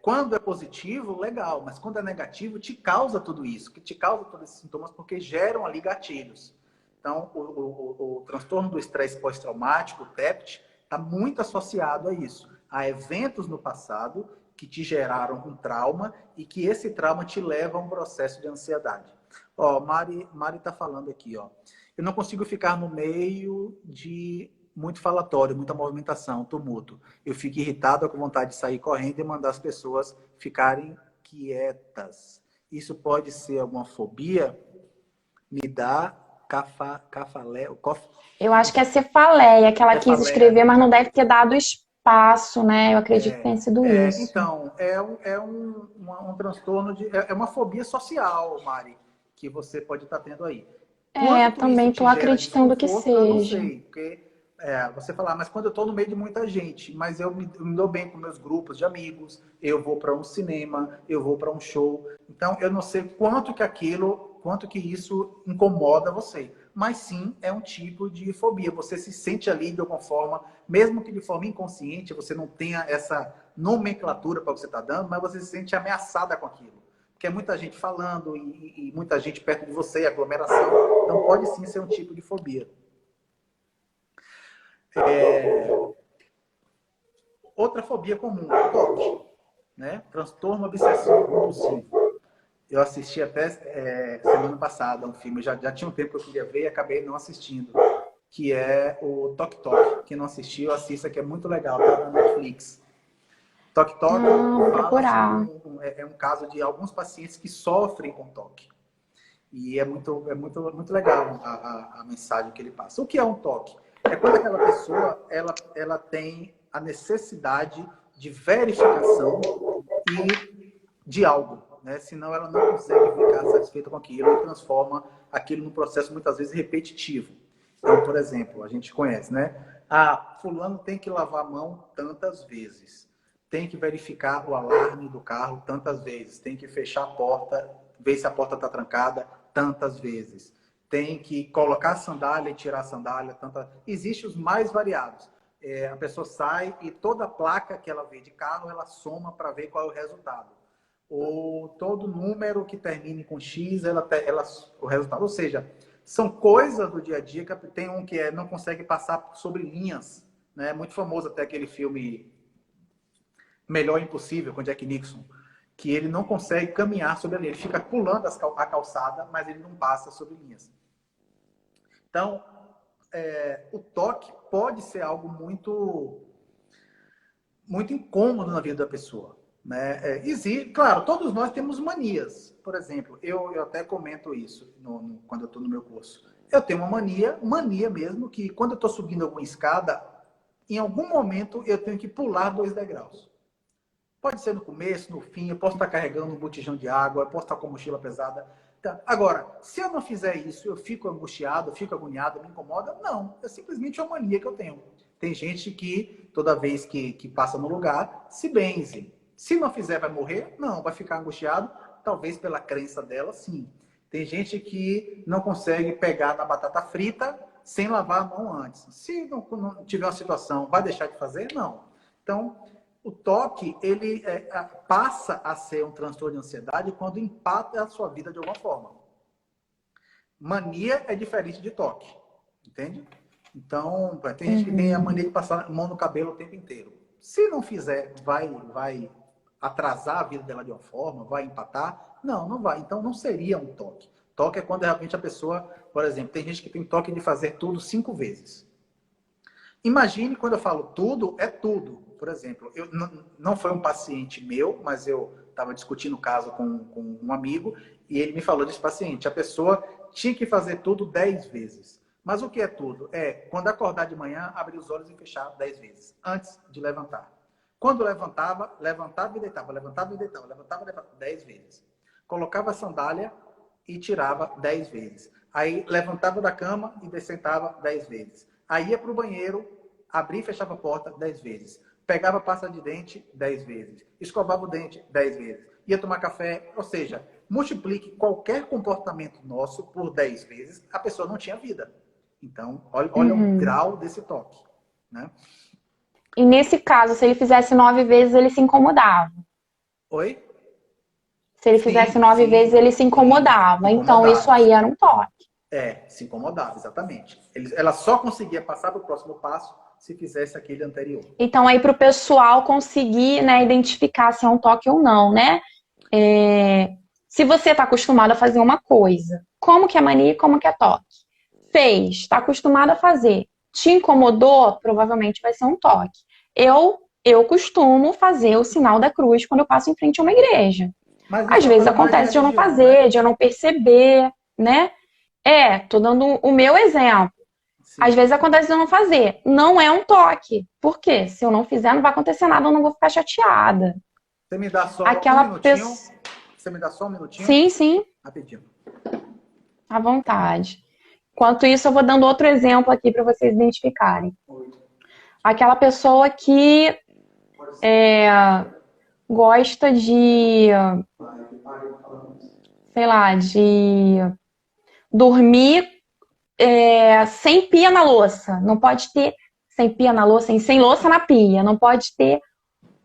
quando é positivo, legal, mas quando é negativo, te causa tudo isso, que te causa todos esses sintomas porque geram ali gatilhos. Então, o transtorno do estresse pós-traumático, o TEPT, está muito associado a isso, a eventos no passado que te geraram um trauma e que esse trauma te leva a um processo de ansiedade. Ó, Mari está falando aqui, ó. Eu não consigo ficar no meio de muito falatório, muita movimentação, tumulto. Eu fico irritado, com vontade de sair correndo e mandar as pessoas ficarem quietas. Isso pode ser alguma fobia? Me dá cafalé, Eu acho que é cefaleia, que ela quis cefaleia, escrever, né? mas não deve ter dado espaço, né? Eu acredito que tenha sido isso. Então, um transtorno é uma fobia social, Mari, que você pode estar tendo aí. Quanto isso Também te estou gera acreditando que desconforto, eu não seja. sei, porque você falar, mas quando eu estou no meio de muita gente, mas eu me dou bem com meus grupos de amigos, eu vou para um cinema, eu vou para um show, então eu não sei quanto que isso incomoda você. Mas sim, é um tipo de fobia. Você se sente ali de alguma forma, mesmo que de forma inconsciente, você não tenha essa nomenclatura para você estar dando, mas você se sente ameaçada com aquilo. Porque é muita gente falando e muita gente perto de você, aglomeração. Então pode sim ser um tipo de fobia. Outra fobia comum, toque. Né? Transtorno obsessivo compulsivo. Eu assisti até semana passada um filme, já tinha um tempo que eu queria ver e acabei não assistindo, que é o Tok Tok. Quem não assistiu, assista, que é muito legal, tá na Netflix. Tok Tok Vou fala sobre procurar. um caso de alguns pacientes que sofrem com toque. E é muito legal a mensagem que ele passa. O que é um toque? É quando aquela pessoa ela tem a necessidade de verificação e de algo, né? Senão ela não consegue ficar satisfeita com aquilo e transforma aquilo num processo muitas vezes repetitivo. Então, por exemplo, a gente conhece, né? Ah, fulano tem que lavar a mão tantas vezes, tem que verificar o alarme do carro tantas vezes, tem que fechar a porta, ver se a porta está trancada tantas vezes, tem que colocar a sandália e tirar a sandália tantas. Existem os mais variados. A pessoa sai e toda a placa que ela vê de carro, ela soma para ver qual é o resultado. Ou todo número que termine com X, o resultado. Ou seja, são coisas do dia a dia que tem um que não consegue passar sobre linhas. Né? É muito famoso até aquele filme Melhor Impossível, com Jack Nixon, que ele não consegue caminhar sobre a linha. Ele fica pulando a calçada, mas ele não passa sobre linhas. Então, o toque pode ser algo muito incômodo na vida da pessoa, né? Claro, todos nós temos manias. Por exemplo, eu até comento isso quando eu estou no meu curso. Eu tenho uma mania mesmo, que quando eu estou subindo alguma escada, em algum momento eu tenho que pular 2 degraus. Pode ser no começo, no fim, eu posso estar carregando um botijão de água, eu posso estar com a mochila pesada. Tá. Agora, se eu não fizer isso, eu fico angustiado, eu fico agoniado, me incomoda? Não, é simplesmente uma mania que eu tenho. Tem gente que, toda vez que passa no lugar, se benze. Se não fizer, vai morrer? Não, vai ficar angustiado, talvez pela crença dela, sim. Tem gente que não consegue pegar na batata frita sem lavar a mão antes. Se não tiver uma situação, vai deixar de fazer? Não. Então, o toque, ele passa a ser um transtorno de ansiedade quando impacta a sua vida de alguma forma. Mania é diferente de toque, entende? Então, tem gente que tem a mania de passar a mão no cabelo o tempo inteiro. Se não fizer, vai atrasar a vida dela de uma forma, vai empatar? Não, não vai. Então, não seria um toque. Toque é quando realmente a pessoa, por exemplo, tem gente que tem toque de fazer tudo 5 vezes. Imagine quando eu falo tudo, é tudo. Por exemplo, não foi um paciente meu, mas eu estava discutindo o caso com um amigo e ele me falou desse paciente. A pessoa tinha que fazer tudo 10 vezes. Mas o que é tudo? É quando acordar de manhã, abrir os olhos e fechar 10 vezes, antes de levantar. Quando levantava e deitava, levantava e deitava, levantava e deitava 10 vezes. Colocava a sandália e tirava 10 vezes. Aí levantava da cama e sentava 10 vezes. Aí ia para o banheiro, abria e fechava a porta 10 vezes. Pegava pasta de dente 10 vezes. Escovava o dente 10 vezes. Ia tomar café, ou seja, multiplique qualquer comportamento nosso por 10 vezes, a pessoa não tinha vida. Então, olha o grau desse toque, né? E nesse caso, se ele fizesse 9 vezes, ele se incomodava. Oi? Se ele fizesse 9 vezes, ele se incomodava. Então, isso aí era um toque. Se incomodava, exatamente. Ela só conseguia passar para o próximo passo se fizesse aquele anterior. Então, aí para o pessoal conseguir, né, identificar se é um toque ou não, né? Se você está acostumado a fazer uma coisa, como que é mania e como que é toque? Fez, está acostumado a fazer, te incomodou, provavelmente vai ser um toque. Eu costumo fazer o sinal da cruz quando eu passo em frente a uma igreja. Às vezes acontece de eu não fazer, de eu não perceber, né? Tô dando o meu exemplo. Sim. Às vezes acontece de eu não fazer. Não é um toque. Por quê? Se eu não fizer, não vai acontecer nada, eu não vou ficar chateada. Você me dá só um minutinho? Você me dá só um minutinho? Sim, sim. Rapidinho. À vontade. Enquanto isso, eu vou dando outro exemplo aqui para vocês identificarem. Aquela pessoa que gosta de, sei lá, de dormir sem pia na louça. Não pode ter sem pia na louça, sem louça na pia. Não pode ter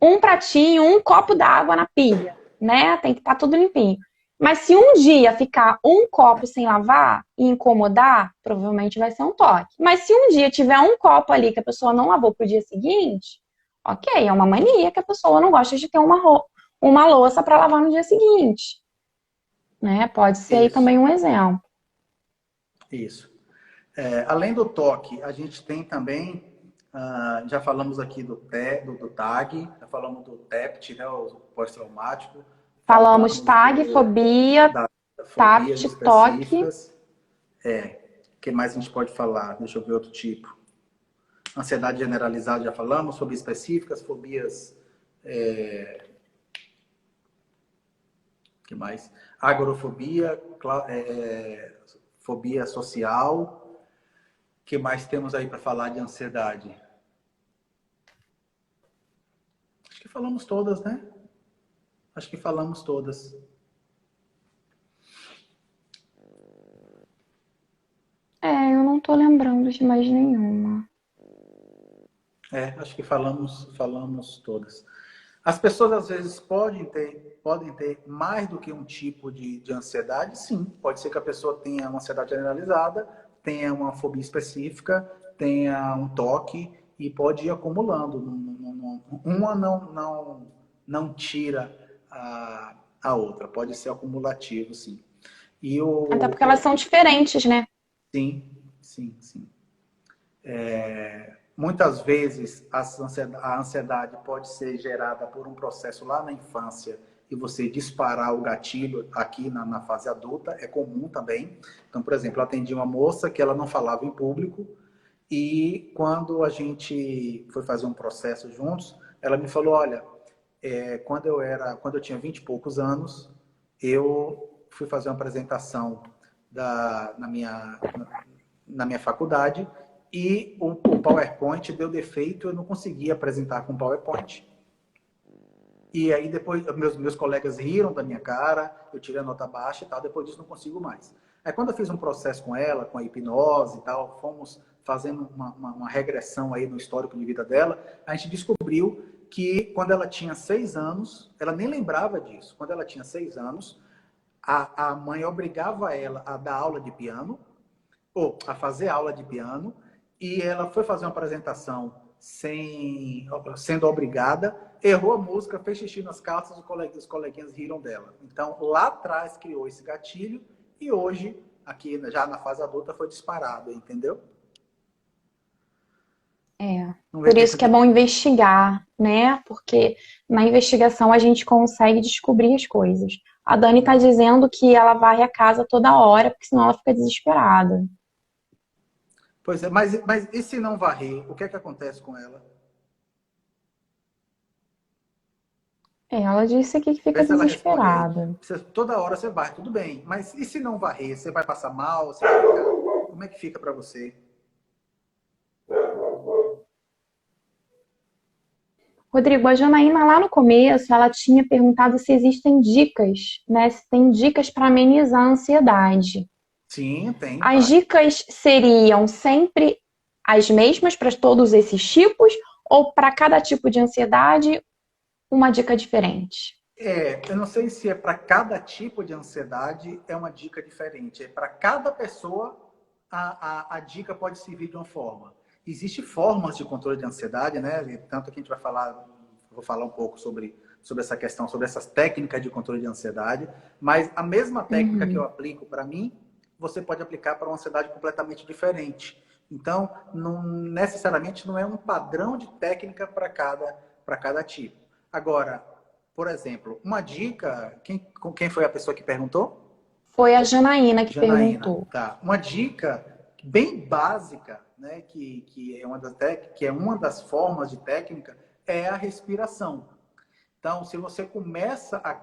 um pratinho, um copo d'água na pia, né? Tem que estar tudo limpinho. Mas se um dia ficar um copo sem lavar e incomodar, provavelmente vai ser um toque. Mas se um dia tiver um copo ali que a pessoa não lavou pro dia seguinte, ok, é uma mania que a pessoa não gosta de ter uma louça para lavar no dia seguinte. Né? Pode ser aí também um exemplo. Isso. Além do toque, a gente tem também, já falamos aqui do TAG, já falamos do TEPT, né, o pós-traumático. Falamos TAG, fobia, TAPT, toque. O que mais a gente pode falar? Deixa eu ver outro tipo. Ansiedade generalizada, já falamos. Fobias específicas, fobias... que mais? Agorafobia, fobia social. O que mais temos aí para falar de ansiedade? Acho que falamos todas, né? Acho que falamos todas. Eu não tô lembrando de mais nenhuma. Acho que falamos todas. As pessoas, às vezes, podem ter mais do que um tipo de ansiedade, sim. Pode ser que a pessoa tenha uma ansiedade generalizada, tenha uma fobia específica, tenha um toque e pode ir acumulando. Uma não tira a outra. Pode ser acumulativo, sim. Até porque elas são diferentes, né? Sim, sim, sim. Muitas vezes a ansiedade pode ser gerada por um processo lá na infância e você disparar o gatilho aqui na fase adulta, é comum também. Então, por exemplo, eu atendi uma moça que ela não falava em público e quando a gente foi fazer um processo juntos, ela me falou, olha, quando eu tinha 20 e poucos anos, eu fui fazer uma apresentação na minha faculdade e o PowerPoint deu defeito, eu não conseguia apresentar com o PowerPoint. E aí depois meus colegas riram da minha cara, eu tirei a nota baixa e tal, depois disso não consigo mais. Aí quando eu fiz um processo com ela, com a hipnose e tal, fomos fazendo uma regressão aí no histórico de vida dela, a gente descobriu que quando ela tinha 6 anos, ela nem lembrava disso, quando ela tinha 6 anos, a mãe obrigava ela a dar aula de piano, ou a fazer aula de piano, e ela foi fazer uma apresentação sendo obrigada, errou a música, fez xixi nas calças, os coleguinhas riram dela. Então, lá atrás criou esse gatilho e hoje, aqui já na fase adulta, foi disparado, entendeu? Por isso que é bom investigar, né? Porque na investigação a gente consegue descobrir as coisas. A Dani tá dizendo que ela varre a casa toda hora, porque senão ela fica desesperada. Pois é, mas e se não varrer, o que é que acontece com ela? Ela disse aqui que fica Vê se ela responde aí. desesperada. Toda hora você varre, tudo bem. Mas e se não varrer? Você vai passar mal? Você vai ficar... Como é que fica para você? Rodrigo, a Janaína lá no começo, ela tinha perguntado se existem dicas, né? Se tem dicas para amenizar a ansiedade. Sim, tem. As dicas seriam sempre as mesmas para todos esses tipos ou para cada tipo de ansiedade uma dica diferente? Eu não sei se é para cada tipo de ansiedade é uma dica diferente. É para cada pessoa a dica pode servir de uma forma. Existem formas de controle de ansiedade, né? Tanto que a gente vou falar um pouco sobre essa questão, sobre essas técnicas de controle de ansiedade, mas a mesma técnica que eu aplico para mim, você pode aplicar para uma ansiedade completamente diferente. Então, não necessariamente não é um padrão de técnica para cada tipo. Agora, por exemplo, uma dica, quem foi a pessoa que perguntou? Foi a Janaína que Janaína, perguntou. tá. Uma dica bem básica, né, que é uma das formas de técnica, é a respiração. Então, se você começa a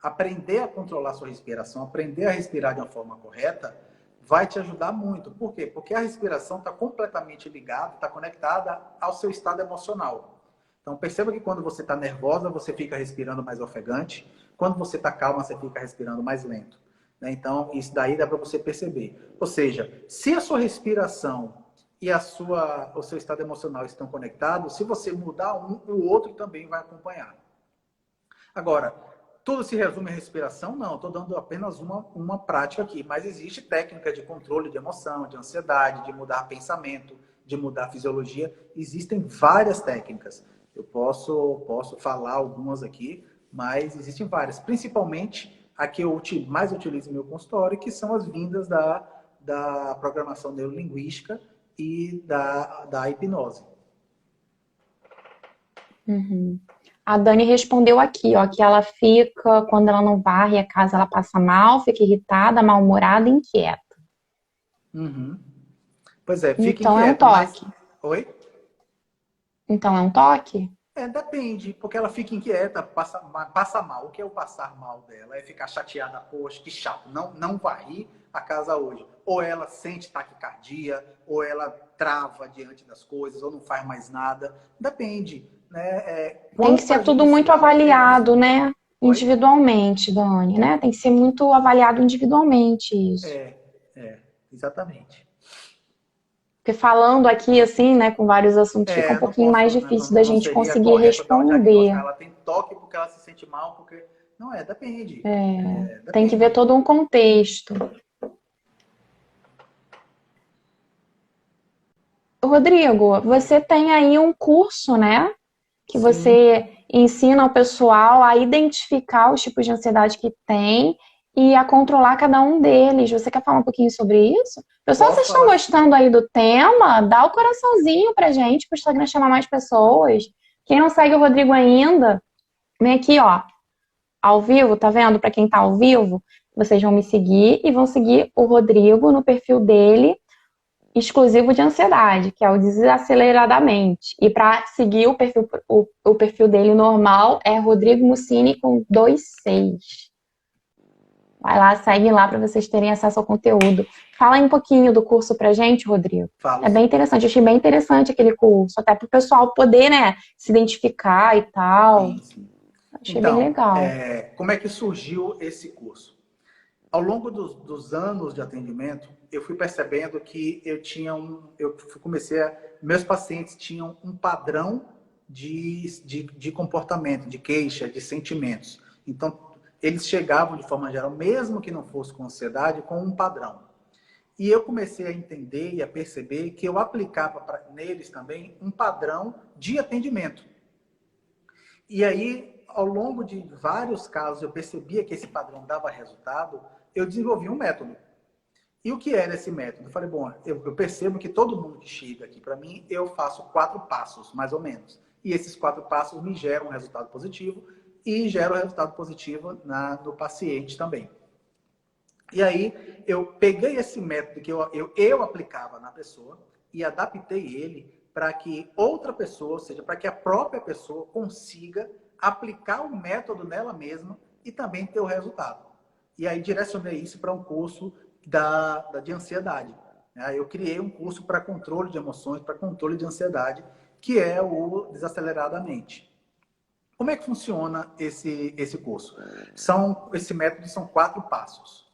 aprender a controlar sua respiração, aprender a respirar de uma forma correta, vai te ajudar muito. Por quê? Porque a respiração está completamente ligada, está conectada ao seu estado emocional. Então, perceba que quando você está nervosa, você fica respirando mais ofegante. Quando você está calma, você fica respirando mais lento. Né? Então, isso daí dá para você perceber. Ou seja, se a sua respiração e o seu estado emocional estão conectados, se você mudar um, o outro também vai acompanhar. Agora, tudo se resume à respiração? Não, estou dando apenas uma prática aqui. Mas existe técnica de controle de emoção, de ansiedade, de mudar pensamento, de mudar fisiologia. Existem várias técnicas. Eu posso falar algumas aqui, mas existem várias. Principalmente a que eu mais utilizo no meu consultório, que são as vindas da programação neurolinguística e da hipnose. Uhum. A Dani respondeu aqui, ó, que ela fica, quando ela não varre a casa, ela passa mal, fica irritada, mal-humorada e inquieta. Uhum. Pois é, fica então inquieta. É um toque. Oi? Então é um toque? Depende, porque ela fica inquieta, passa mal. O que é o passar mal dela? É ficar chateada, poxa, que chato, não varri a casa hoje. Ou ela sente taquicardia, ou ela trava diante das coisas, ou não faz mais nada. Depende. Né? Tem que ser tudo muito avaliado, né? Individualmente, Dani, né? Tem que ser muito avaliado individualmente isso. Exatamente. Porque falando aqui, assim, né, com vários assuntos, fica um pouquinho mais difícil da gente conseguir responder. Ela tem toque porque ela se sente mal, porque... Não depende. Depende. Tem que ver todo um contexto. Rodrigo, você tem aí um curso, né? Que você ensina ao pessoal a identificar os tipos de ansiedade que tem e a controlar cada um deles. Você quer falar um pouquinho sobre isso? Pessoal, Posso vocês estão falar assim? gostando aí do tema? Dá o coraçãozinho pra gente, pro Instagram chamar mais pessoas. Quem não segue o Rodrigo ainda, vem aqui, ó, ao vivo, tá vendo? Pra quem tá ao vivo, vocês vão me seguir e vão seguir o Rodrigo no perfil dele, exclusivo de ansiedade, que é o Desaceleradamente. E para seguir o perfil dele normal é Rodrigo Mussini com 26. Vai lá, segue lá para vocês terem acesso ao conteúdo. Fala aí um pouquinho do curso pra gente, Rodrigo. Falo É bem sim. interessante, eu achei bem interessante aquele curso, até para o pessoal poder, né, se identificar e tal. Sim, sim. Achei bem Então, legal. como é que surgiu esse curso? Ao longo dos anos de atendimento, eu fui percebendo que meus pacientes tinham um padrão de comportamento, de queixa, de sentimentos. Então, eles chegavam de forma geral, mesmo que não fosse com ansiedade, com um padrão. E eu comecei a entender e a perceber que eu aplicava neles também um padrão de atendimento. E aí, ao longo de vários casos, eu percebia que esse padrão dava resultado, eu desenvolvi um método. E o que era esse método? Eu falei, bom, eu percebo que todo mundo que chega aqui para mim, eu faço 4 passos, mais ou menos. E esses 4 passos me geram um resultado positivo e geram um resultado positivo no paciente também. E aí, eu peguei esse método que eu aplicava na pessoa e adaptei ele para que outra pessoa, ou seja, para que a própria pessoa consiga aplicar o método nela mesma e também ter o resultado. E aí, direcionei isso para um curso de ansiedade. Eu criei um curso para controle de emoções, para controle de ansiedade, que é o Desaceleradamente. Como é que funciona esse curso? Esse método são 4 passos.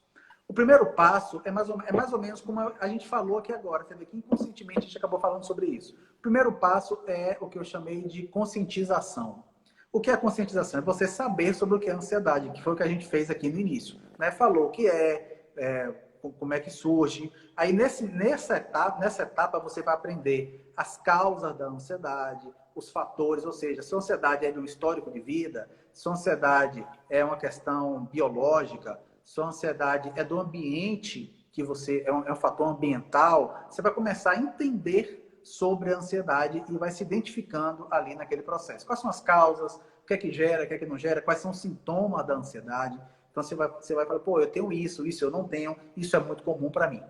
O primeiro passo é mais ou menos como a gente falou aqui agora, quer dizer, que inconscientemente a gente acabou falando sobre isso. O primeiro passo é o que eu chamei de conscientização. O que é conscientização? É você saber sobre o que é ansiedade, que foi o que a gente fez aqui no início. Né? Falou o que como é que surge. Aí nessa etapa você vai aprender as causas da ansiedade, os fatores, ou seja, se a ansiedade é de um histórico de vida, se a ansiedade é uma questão biológica, sua ansiedade é do ambiente que você é um fator ambiental, você vai começar a entender sobre a ansiedade e vai se identificando ali naquele processo. Quais são as causas, o que é que gera, o que é que não gera, quais são os sintomas da ansiedade. Então você vai falar, pô, eu tenho isso eu não tenho, isso é muito comum para mim.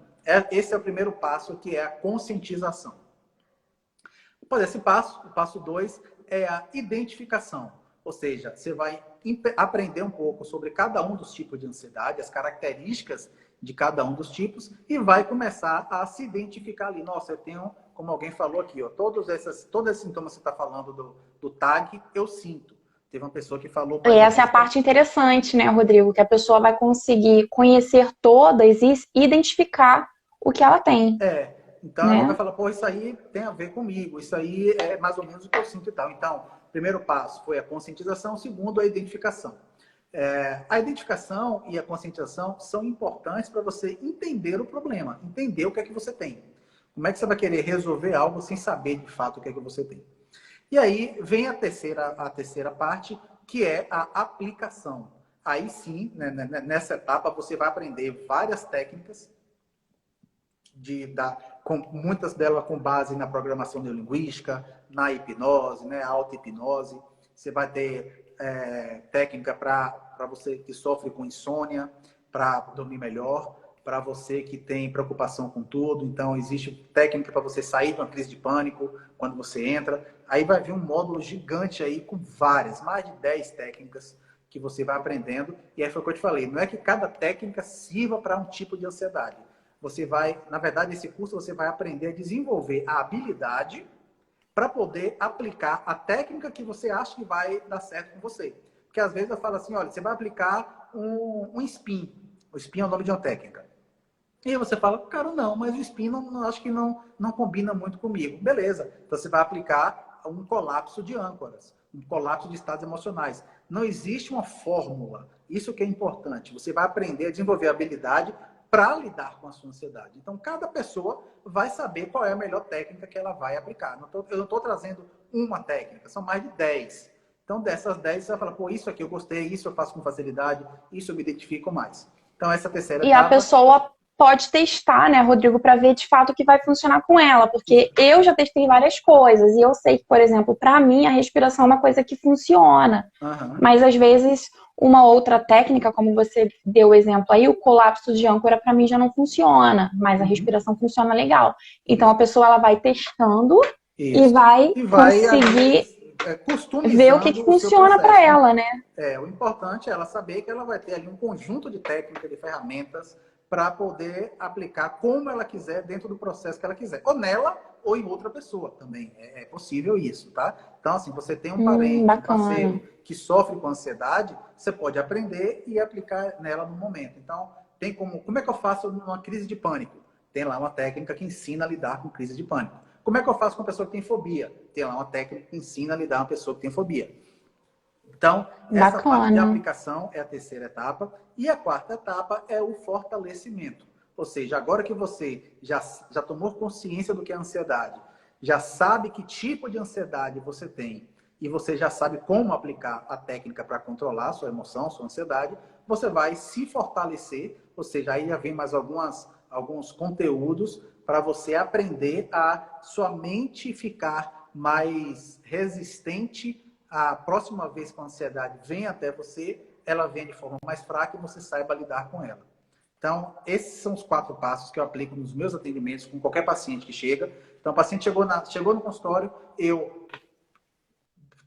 Esse é o primeiro passo, que é a conscientização. Após esse passo, o passo 2 é a identificação. Ou seja, você vai aprender um pouco sobre cada um dos tipos de ansiedade, as características de cada um dos tipos, e vai começar a se identificar ali. Nossa, eu tenho, como alguém falou aqui, ó, todos esses sintomas que você está falando do TAG, eu sinto. Teve uma pessoa que falou E para a essa é a gente. parte interessante, né, Rodrigo? Que a pessoa vai conseguir conhecer todas e identificar o que ela tem, Então ela vai né? falar, pô, isso aí tem a ver comigo, isso aí é mais ou menos o que eu sinto e tal. Então, primeiro passo foi a conscientização, segundo, a identificação. A identificação e a conscientização são importantes para você entender o problema, entender o que é que você tem. Como é que você vai querer resolver algo sem saber de fato o que é que você tem? E aí vem a terceira parte, que é a aplicação. Aí sim, né, nessa etapa, você vai aprender várias técnicas muitas delas com base na programação neurolinguística, na hipnose, né, auto-hipnose. Você vai ter técnica para você que sofre com insônia, para dormir melhor, para você que tem preocupação com tudo. Então, existe técnica para você sair de uma crise de pânico quando você entra. Aí vai vir um módulo gigante aí com mais de 10 técnicas que você vai aprendendo. E aí foi o que eu te falei, não é que cada técnica sirva para um tipo de ansiedade. Você vai, na verdade, nesse curso você vai aprender a desenvolver a habilidade para poder aplicar a técnica que você acha que vai dar certo com você. Porque às vezes eu falo assim, olha, você vai aplicar um spin. O spin é o nome de uma técnica. E aí você fala, cara, não, mas o spin acho que não combina muito comigo. Beleza, então você vai aplicar um colapso de âncoras, um colapso de estados emocionais. Não existe uma fórmula. Isso que é importante. Você vai aprender a desenvolver a habilidade para lidar com a sua ansiedade. Então, cada pessoa vai saber qual é a melhor técnica que ela vai aplicar. Eu não estou trazendo uma técnica, são mais de 10. Então, dessas 10, você vai falar, pô, isso aqui eu gostei, isso eu faço com facilidade, isso eu me identifico mais. Então, essa terceira E a etapa... pessoa pode testar, né, Rodrigo, para ver de fato o que vai funcionar com ela, porque eu já testei várias coisas e eu sei que, por exemplo, para mim a respiração é uma coisa que funciona, Aham. mas às vezes uma outra técnica, como você deu o exemplo aí, o colapso de âncora para mim já não funciona, mas a Uhum. respiração funciona legal. Então a Isso. pessoa ela vai testando e Isso. vai E vai ali conseguir ver o que customizando o seu funciona para processo. ela, né? O importante é ela saber que ela vai ter ali um conjunto de técnicas, de ferramentas para poder aplicar como ela quiser dentro do processo que ela quiser. Ou nela ou em outra pessoa também. É possível isso, tá? Então, assim, você tem um parente, um Bacana. parceiro que sofre com ansiedade, você pode aprender e aplicar nela no momento. Então, tem como é que eu faço numa crise de pânico? Tem lá uma técnica que ensina a lidar com crise de pânico. Como é que eu faço com uma pessoa que tem fobia? Tem lá uma técnica que ensina a lidar com uma pessoa que tem fobia. Então, essa parte de Bacana. aplicação é a terceira etapa. E a quarta etapa é o fortalecimento. Ou seja, agora que você já tomou consciência do que é ansiedade, já sabe que tipo de ansiedade você tem, e você já sabe como aplicar a técnica para controlar a sua emoção, sua ansiedade, você vai se fortalecer, ou seja, aí já vem mais alguns conteúdos para você aprender a sua mente ficar mais resistente. A próxima vez que a ansiedade vem até você, ela vem de forma mais fraca e você saiba lidar com ela. Então, esses são os 4 passos que eu aplico nos meus atendimentos com qualquer paciente que chega. Então, o paciente chegou no consultório, eu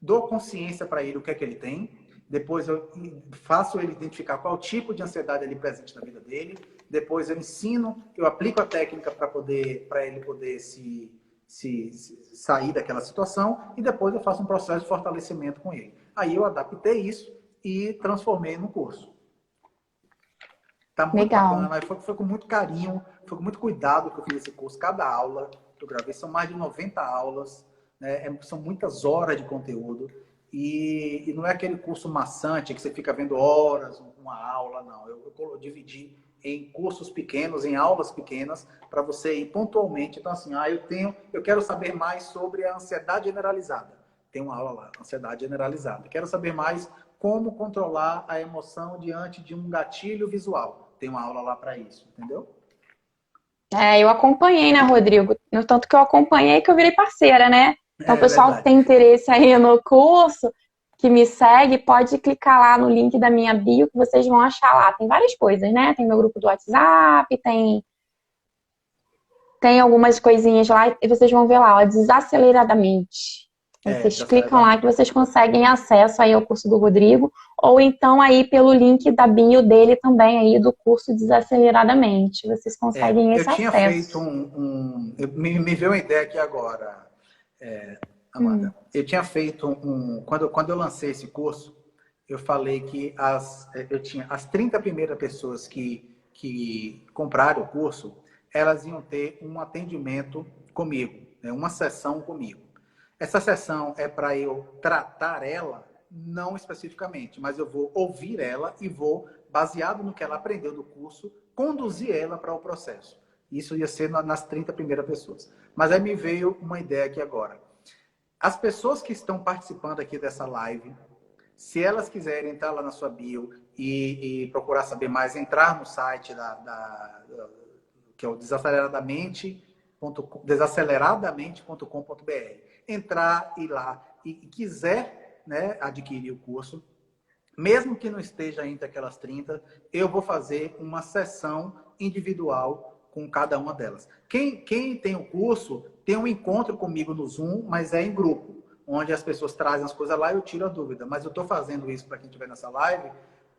dou consciência para ele o que é que ele tem, depois eu faço ele identificar qual tipo de ansiedade ele presente na vida dele, depois eu ensino, eu aplico a técnica para ele poder se sair daquela situação e depois eu faço um processo de fortalecimento com ele. Aí eu adaptei isso e transformei no curso. Tá muito Legal. bacana, foi com muito carinho, foi com muito cuidado que eu fiz esse curso. Cada aula que eu gravei são mais de 90 aulas, né? São muitas horas de conteúdo e não é aquele curso maçante que você fica vendo horas uma aula, não. Eu dividi em cursos pequenos, em aulas pequenas, para você ir pontualmente. Então, assim, eu quero saber mais sobre a ansiedade generalizada. Tem uma aula lá, ansiedade generalizada. Quero saber mais como controlar a emoção diante de um gatilho visual. Tem uma aula lá para isso, entendeu? Eu acompanhei, né, Rodrigo? No tanto que eu acompanhei que eu virei parceira, né? Então, o É pessoal que verdade. tem interesse aí no curso, que me segue, pode clicar lá no link da minha bio que vocês vão achar lá. Tem várias coisas, né? Tem meu grupo do WhatsApp, tem algumas coisinhas lá e vocês vão ver lá, ó, desaceleradamente. Vocês clicam lá que Desaceleradamente. vocês conseguem acesso aí ao curso do Rodrigo, ou então aí pelo link da bio dele também aí do curso Desaceleradamente. Vocês conseguem Eu esse tinha feito acesso. me veio uma ideia aqui agora, Amanda. Eu tinha feito quando eu lancei esse curso, eu falei que eu tinha as 30 primeiras pessoas que compraram o curso, elas iam ter um atendimento comigo, né, uma sessão comigo. Essa sessão é para eu tratar ela, não especificamente, mas eu vou ouvir ela e vou, baseado no que ela aprendeu do curso, conduzir ela para o processo. Isso ia ser nas 30 primeiras pessoas. Mas aí me veio uma ideia aqui agora. As pessoas que estão participando aqui dessa live, se elas quiserem entrar lá na sua bio e procurar saber mais, entrar no site que é o desaceleradamente.com.br, entrar e lá e quiser, né, adquirir o curso, mesmo que não esteja entre aquelas 30, eu vou fazer uma sessão individual com cada uma delas. Quem tem o curso tem um encontro comigo no Zoom, mas é em grupo, onde as pessoas trazem as coisas lá e eu tiro a dúvida. Mas eu estou fazendo isso para quem estiver nessa live,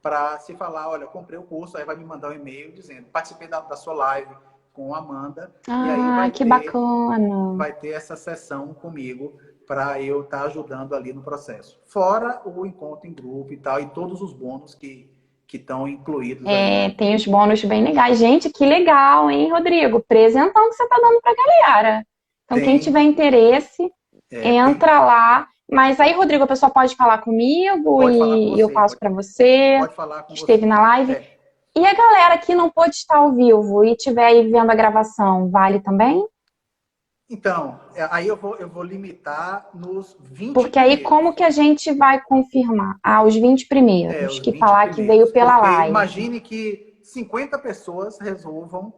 para se falar, olha, eu comprei o curso, aí vai me mandar um e-mail dizendo, participei da sua live com a Amanda, e aí Ah, que bacana. vai ter essa sessão comigo para eu estar ajudando ali no processo. Fora o encontro em grupo e tal, e todos os bônus que estão incluídos aí, né? Tem os bônus bem legais. Gente, que legal, hein, Rodrigo? Presentão que você tá dando pra galera. Então, quem tiver Tem, interesse, tem. entra lá. Mas aí, Rodrigo, a pessoa pode falar comigo Pode falar com e eu você, passo para você, pode falar com que esteve você. na live. É. E a galera que não pôde estar ao vivo e estiver aí vendo a gravação, vale também? Então, aí eu vou limitar nos 20 Porque aí como primeiros. que a gente vai confirmar? Ah, os 20 primeiros, Os que 20 falar que veio primeiros. pela Porque live. imagine que 50 pessoas resolvam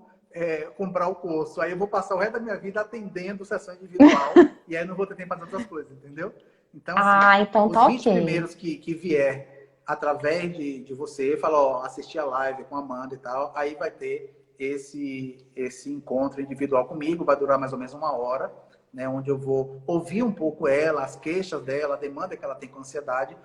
comprar o curso. Aí eu vou passar o resto da minha vida atendendo sessão individual e aí não vou ter tempo para outras coisas, entendeu? Então, assim, então os tá 20 ok. primeiros que vier através de você, falar, ó, assistir a live com a Amanda e tal, aí vai ter esse encontro individual comigo, vai durar mais ou menos 1 hora, né, onde eu vou ouvir um pouco ela, as queixas dela, a demanda que ela tem com ansiedade.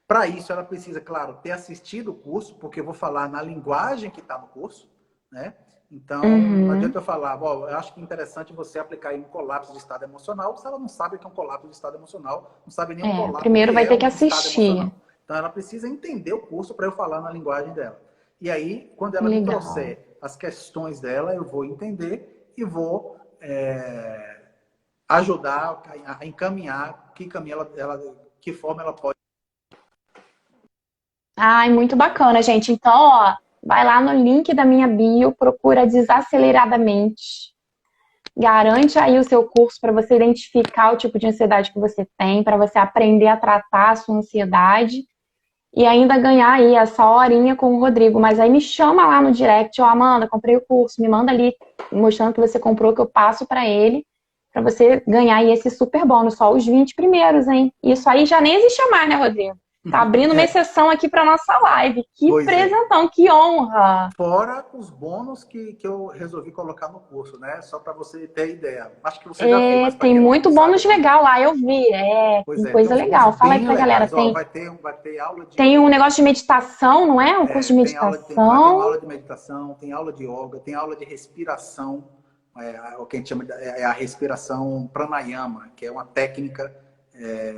Para isso, ela precisa, claro, ter assistido o curso, porque eu vou falar na linguagem que está no curso, né? Então, não Uhum. adianta eu falar, eu acho que é interessante você aplicar em um colapso de estado emocional, se ela não sabe o que é um colapso de estado emocional, não sabe nem o Primeiro que vai é ter que um estado assistir. emocional. Então, ela precisa entender o curso para eu falar na linguagem dela. E aí, quando ela me Legal. trouxer as questões dela, eu vou entender e vou ajudar a encaminhar que caminho que forma ela pode. Ai, muito bacana, gente. Então, ó, vai lá no link da minha bio, procura desaceleradamente. Garante aí o seu curso para você identificar o tipo de ansiedade que você tem, para você aprender a tratar a sua ansiedade e ainda ganhar aí essa horinha com o Rodrigo. Mas aí me chama lá no direct, ó, Amanda, comprei o curso, me manda ali mostrando que você comprou, que eu passo para ele, para você ganhar aí esse super bônus, só os 20 primeiros, hein? Isso aí já nem existe mais, né, Rodrigo? Tá abrindo uma exceção aqui para nossa live. Que Pois é. presentão, que honra! Fora os bônus que eu resolvi colocar no curso, né? Só para você ter ideia. Acho que você já viu, mas para Tem quem não muito sabe, bônus assim. legal lá, eu vi. Pois Tem é, tem coisa uns bônus legal. Fala aí bem pra galera. legais. Ó, Tem, vai ter aula tem um de. negócio de meditação, não é? Um curso de Vai ter uma meditação. aula de meditação, tem aula de yoga, tem aula de respiração, o que a gente chama a respiração pranayama, que é uma técnica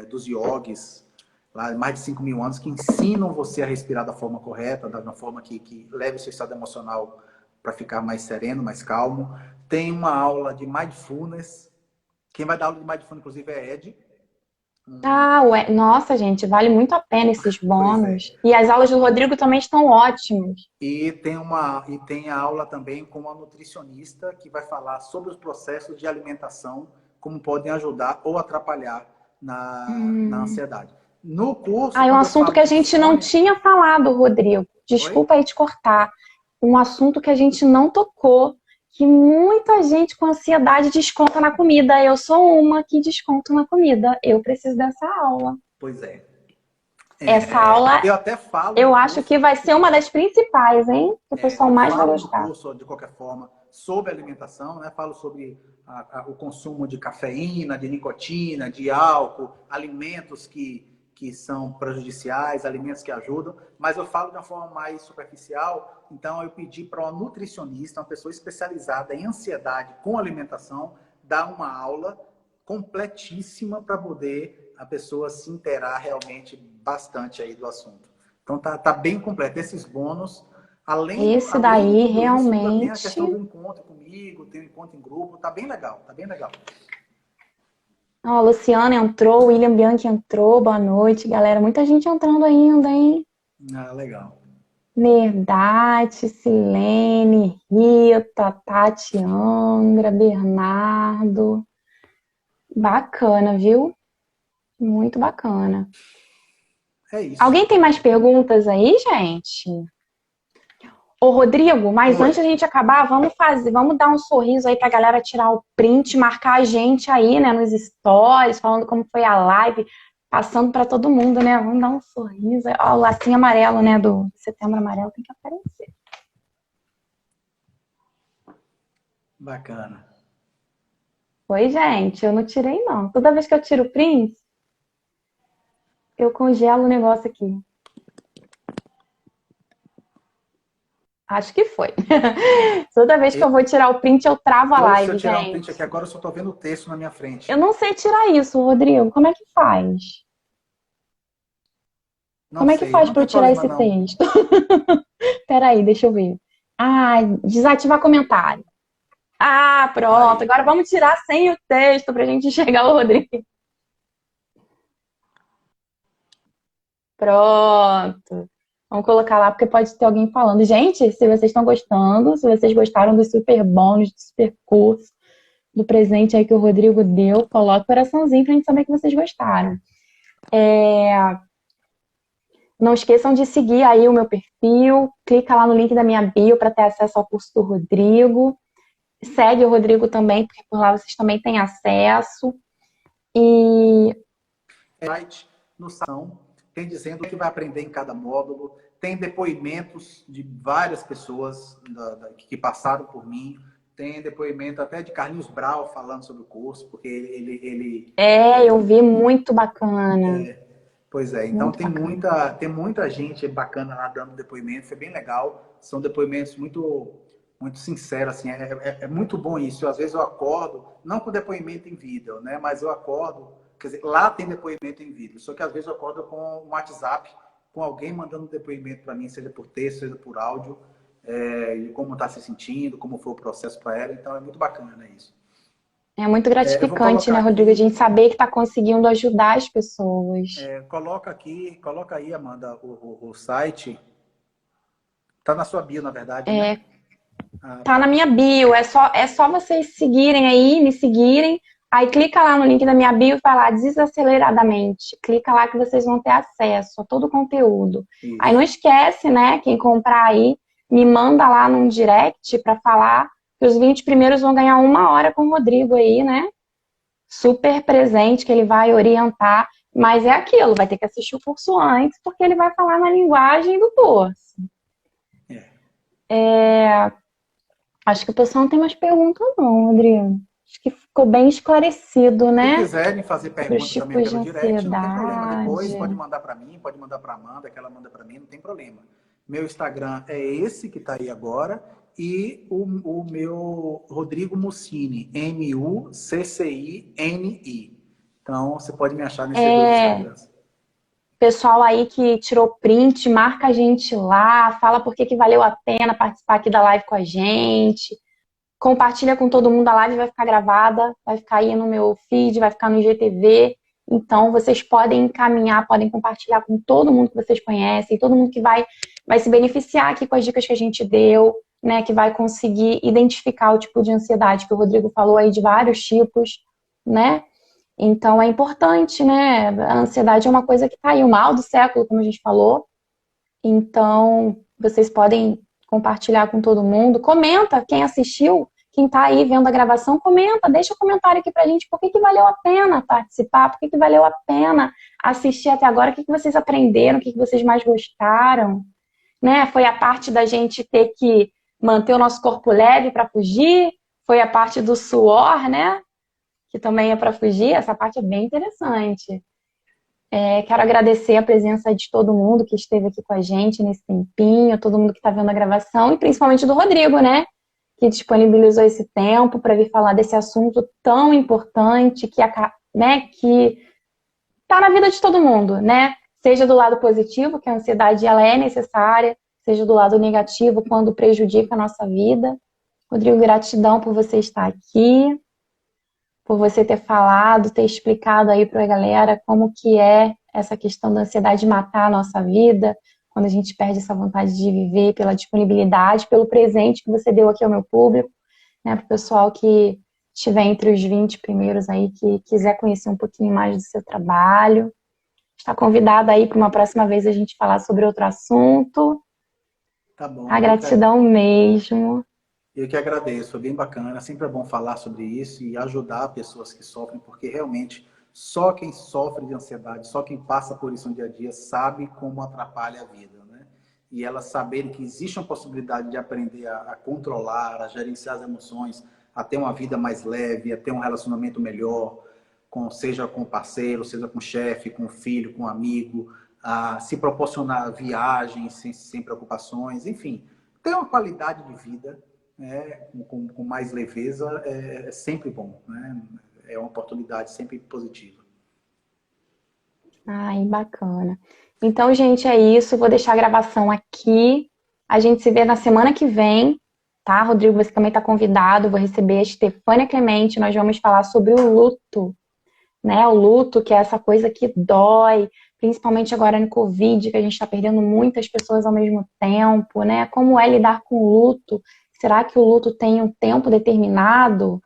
dos yogis, lá mais de 5 mil anos, que ensinam você a respirar da forma correta, da forma que leve o seu estado emocional para ficar mais sereno, mais calmo. Tem uma aula de mindfulness. Quem vai dar aula de mindfulness, inclusive, é Ed. Ué. Nossa, gente, vale muito a pena esses Pois é. bônus. E as aulas do Rodrigo também estão ótimas. E tem a aula também com uma nutricionista que vai falar sobre os processos de alimentação, como podem ajudar ou atrapalhar na ansiedade. No curso, É um quando eu assunto falo que a de gente não insônia, tinha falado, Rodrigo. oi? Desculpa aí te cortar. Um assunto que a gente não tocou, que muita gente com ansiedade desconta na comida. Eu sou uma que desconto na comida. Eu preciso dessa aula. Pois é. Essa aula, Eu até falo no eu acho curso, que vai ser uma das principais, hein? Que o pessoal eu mais vai falo no gostar. curso, de qualquer forma, sobre alimentação, né? Falo sobre o consumo de cafeína, de nicotina, de álcool, alimentos que são prejudiciais, alimentos que ajudam, mas eu falo de uma forma mais superficial. Então, eu pedi para uma nutricionista, uma pessoa especializada em ansiedade com alimentação, dar uma aula completíssima para poder a pessoa se inteirar realmente bastante aí do assunto. Então, tá bem completo. Esses bônus, Esse além de daí tudo isso, ainda tem a realmente. questão do encontro comigo, tem um encontro em grupo, tá bem legal, tá bem legal. Ó, a Luciana entrou, o William Bianchi entrou, boa noite, galera. Muita gente entrando ainda, hein? Ah, legal. Nerdate, Silene, Rita, Tati, Angra, Bernardo. Bacana, viu? Muito bacana. É isso. Alguém tem mais perguntas aí, gente? Ô, Rodrigo, mas Oi. antes da gente acabar, vamos dar um sorriso aí pra galera tirar o print, marcar a gente aí, né, nos stories, falando como foi a live, passando pra todo mundo, né? Vamos dar um sorriso. Ó, o lacinho amarelo, né, do Setembro Amarelo tem que aparecer. Bacana. Oi, gente, eu não tirei, não. Toda vez que eu tiro o print, eu congelo o negócio aqui. Acho que foi. Toda vez que eu vou tirar o print, eu travo a Se eu live, tirar um print aqui gente. agora, eu só tô vendo o texto na minha Eu frente. não sei tirar isso, Rodrigo. Como é que faz? Não Como é que sei, faz não para eu tem tirar problema esse não. texto? Peraí, deixa eu ver. Desativar comentário. Pronto. Aí, Agora vamos tirar sem o texto pra gente enxergar o Rodrigo. Pronto. Vamos colocar lá, porque pode ter alguém falando. Gente, se vocês estão gostando, se vocês gostaram do super bônus, do super curso, do presente aí que o Rodrigo deu, coloca o coraçãozinho pra gente saber que vocês gostaram. Não esqueçam de seguir aí o meu perfil, clica lá no link da minha bio para ter acesso ao curso do Rodrigo. Segue o Rodrigo também, porque por lá vocês também têm acesso. E Site no salão, tem dizendo o que vai aprender em cada módulo, tem depoimentos de várias pessoas que passaram por mim, tem depoimento até de Carlinhos Brau falando sobre o curso, porque eu vi, muito bacana. pois é, então Muito bacana. tem muita gente bacana lá dando depoimento, foi bem legal, são depoimentos muito sinceros, assim, é muito bom isso. Às vezes eu acordo, não com depoimento em vídeo, né, mas eu acordo, quer dizer, lá tem depoimento em vídeo, só que às vezes eu acordo com um WhatsApp, com alguém mandando depoimento para mim, seja por texto, seja por áudio, e como está se sentindo, como foi o processo para ela, então é muito bacana isso. É muito Eu vou gratificante, colocar né, Rodrigo? A aqui. gente saber que está conseguindo ajudar as pessoas. Coloca aí, Amanda, o site. Tá na sua bio, na verdade, né? Ah, Tá na tá. minha bio, é só vocês seguirem aí, me seguirem. Aí clica lá no link da minha bio e vai lá desaceleradamente. Clica lá que vocês vão ter acesso a todo o conteúdo. Aí não Isso. esquece, né? Quem comprar aí, me manda lá num direct para falar que os 20 primeiros vão ganhar 1 hora com o Rodrigo aí, né? Super presente, que ele vai orientar. Mas é aquilo, vai ter que assistir o curso antes, porque ele vai falar na linguagem do curso. Acho que o pessoal não tem mais perguntas, não, Rodrigo. Acho que ficou bem esclarecido, Se né? quiserem fazer Sobre os pergunta também tipos de pelo direct, não tem problema. ansiedade. Depois pode mandar para mim, pode mandar para Amanda, que ela manda para mim, não tem problema. Meu Instagram é esse que está aí agora e o meu Rodrigo Muccini, Muccini. Então você pode me achar nesses dois Instagrams. Pessoal aí que tirou print, marca a gente lá, fala por que que valeu a pena participar aqui da live com a gente. Compartilha com todo mundo, a live vai ficar gravada, vai ficar aí no meu feed, vai ficar no IGTV. Então, vocês podem encaminhar, podem compartilhar com todo mundo que vocês conhecem, todo mundo que vai se beneficiar aqui com as dicas que a gente deu, né? Que vai conseguir identificar o tipo de ansiedade que o Rodrigo falou aí de vários tipos, né? Então, é importante, né? A ansiedade é uma coisa que tá aí, o mal do século, como a gente falou. Então, vocês podem compartilhar com todo mundo. Comenta, quem assistiu, quem tá aí vendo a gravação, comenta, deixa um comentário aqui pra gente. Por que que valeu a pena participar? Por que que valeu a pena assistir até agora? O que que vocês aprenderam? O que que vocês mais gostaram? Né? Foi a parte da gente ter que manter o nosso corpo leve para fugir? Foi a parte do suor, né? Que também é para fugir. Essa parte é bem interessante. Quero agradecer a presença de todo mundo que esteve aqui com a gente nesse tempinho, todo mundo que está vendo a gravação e principalmente do Rodrigo, né? Que disponibilizou esse tempo para vir falar desse assunto tão importante que tá na vida de todo mundo, né? Seja do lado positivo, que a ansiedade ela é necessária, seja do lado negativo, quando prejudica a nossa vida. Rodrigo, gratidão por você estar aqui, por você ter falado, ter explicado aí para a galera como que é essa questão da ansiedade matar a nossa vida, quando a gente perde essa vontade de viver, pela disponibilidade, pelo presente que você deu aqui ao meu público, né, para o pessoal que estiver entre os 20 primeiros aí, que quiser conhecer um pouquinho mais do seu trabalho. Está convidada aí para uma próxima vez a gente falar sobre outro assunto. Tá bom, A gratidão mesmo. eu que agradeço, foi bem bacana. Sempre é bom falar sobre isso e ajudar pessoas que sofrem, porque realmente só quem sofre de ansiedade, só quem passa por isso no dia a dia, sabe como atrapalha a vida, né? E elas saberem que existe uma possibilidade de aprender a controlar, a gerenciar as emoções, a ter uma vida mais leve, a ter um relacionamento melhor, seja com o parceiro, seja com o chefe, com o filho, com o amigo, a se proporcionar viagens sem preocupações, enfim, ter uma qualidade de vida, né, com mais leveza é sempre bom, né? É uma oportunidade sempre positiva. Ai, bacana. Então, gente, é isso. Vou deixar a gravação aqui. A gente se vê na semana que vem, tá? Rodrigo, você também está convidado. Vou receber a Estefânia Clemente. Nós vamos falar sobre o luto, né? O luto, que é essa coisa que dói, principalmente agora no Covid, que a gente está perdendo muitas pessoas ao mesmo tempo, né? Como é lidar com o luto? Será que o luto tem um tempo determinado?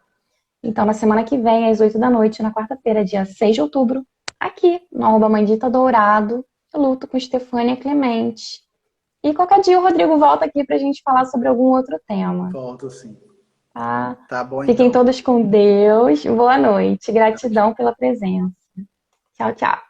Então, na semana que vem, às 8 da noite, na quarta-feira, dia 6 de outubro, aqui no @Mandita Dourado, Luto com Estefânia Clemente. E qualquer dia o Rodrigo volta aqui para a gente falar sobre algum outro tema, Volto sim. tá? Tá bom, Fiquem então. todos com Deus. Boa noite. Tchau, tchau. Gratidão pela presença. Tchau, tchau.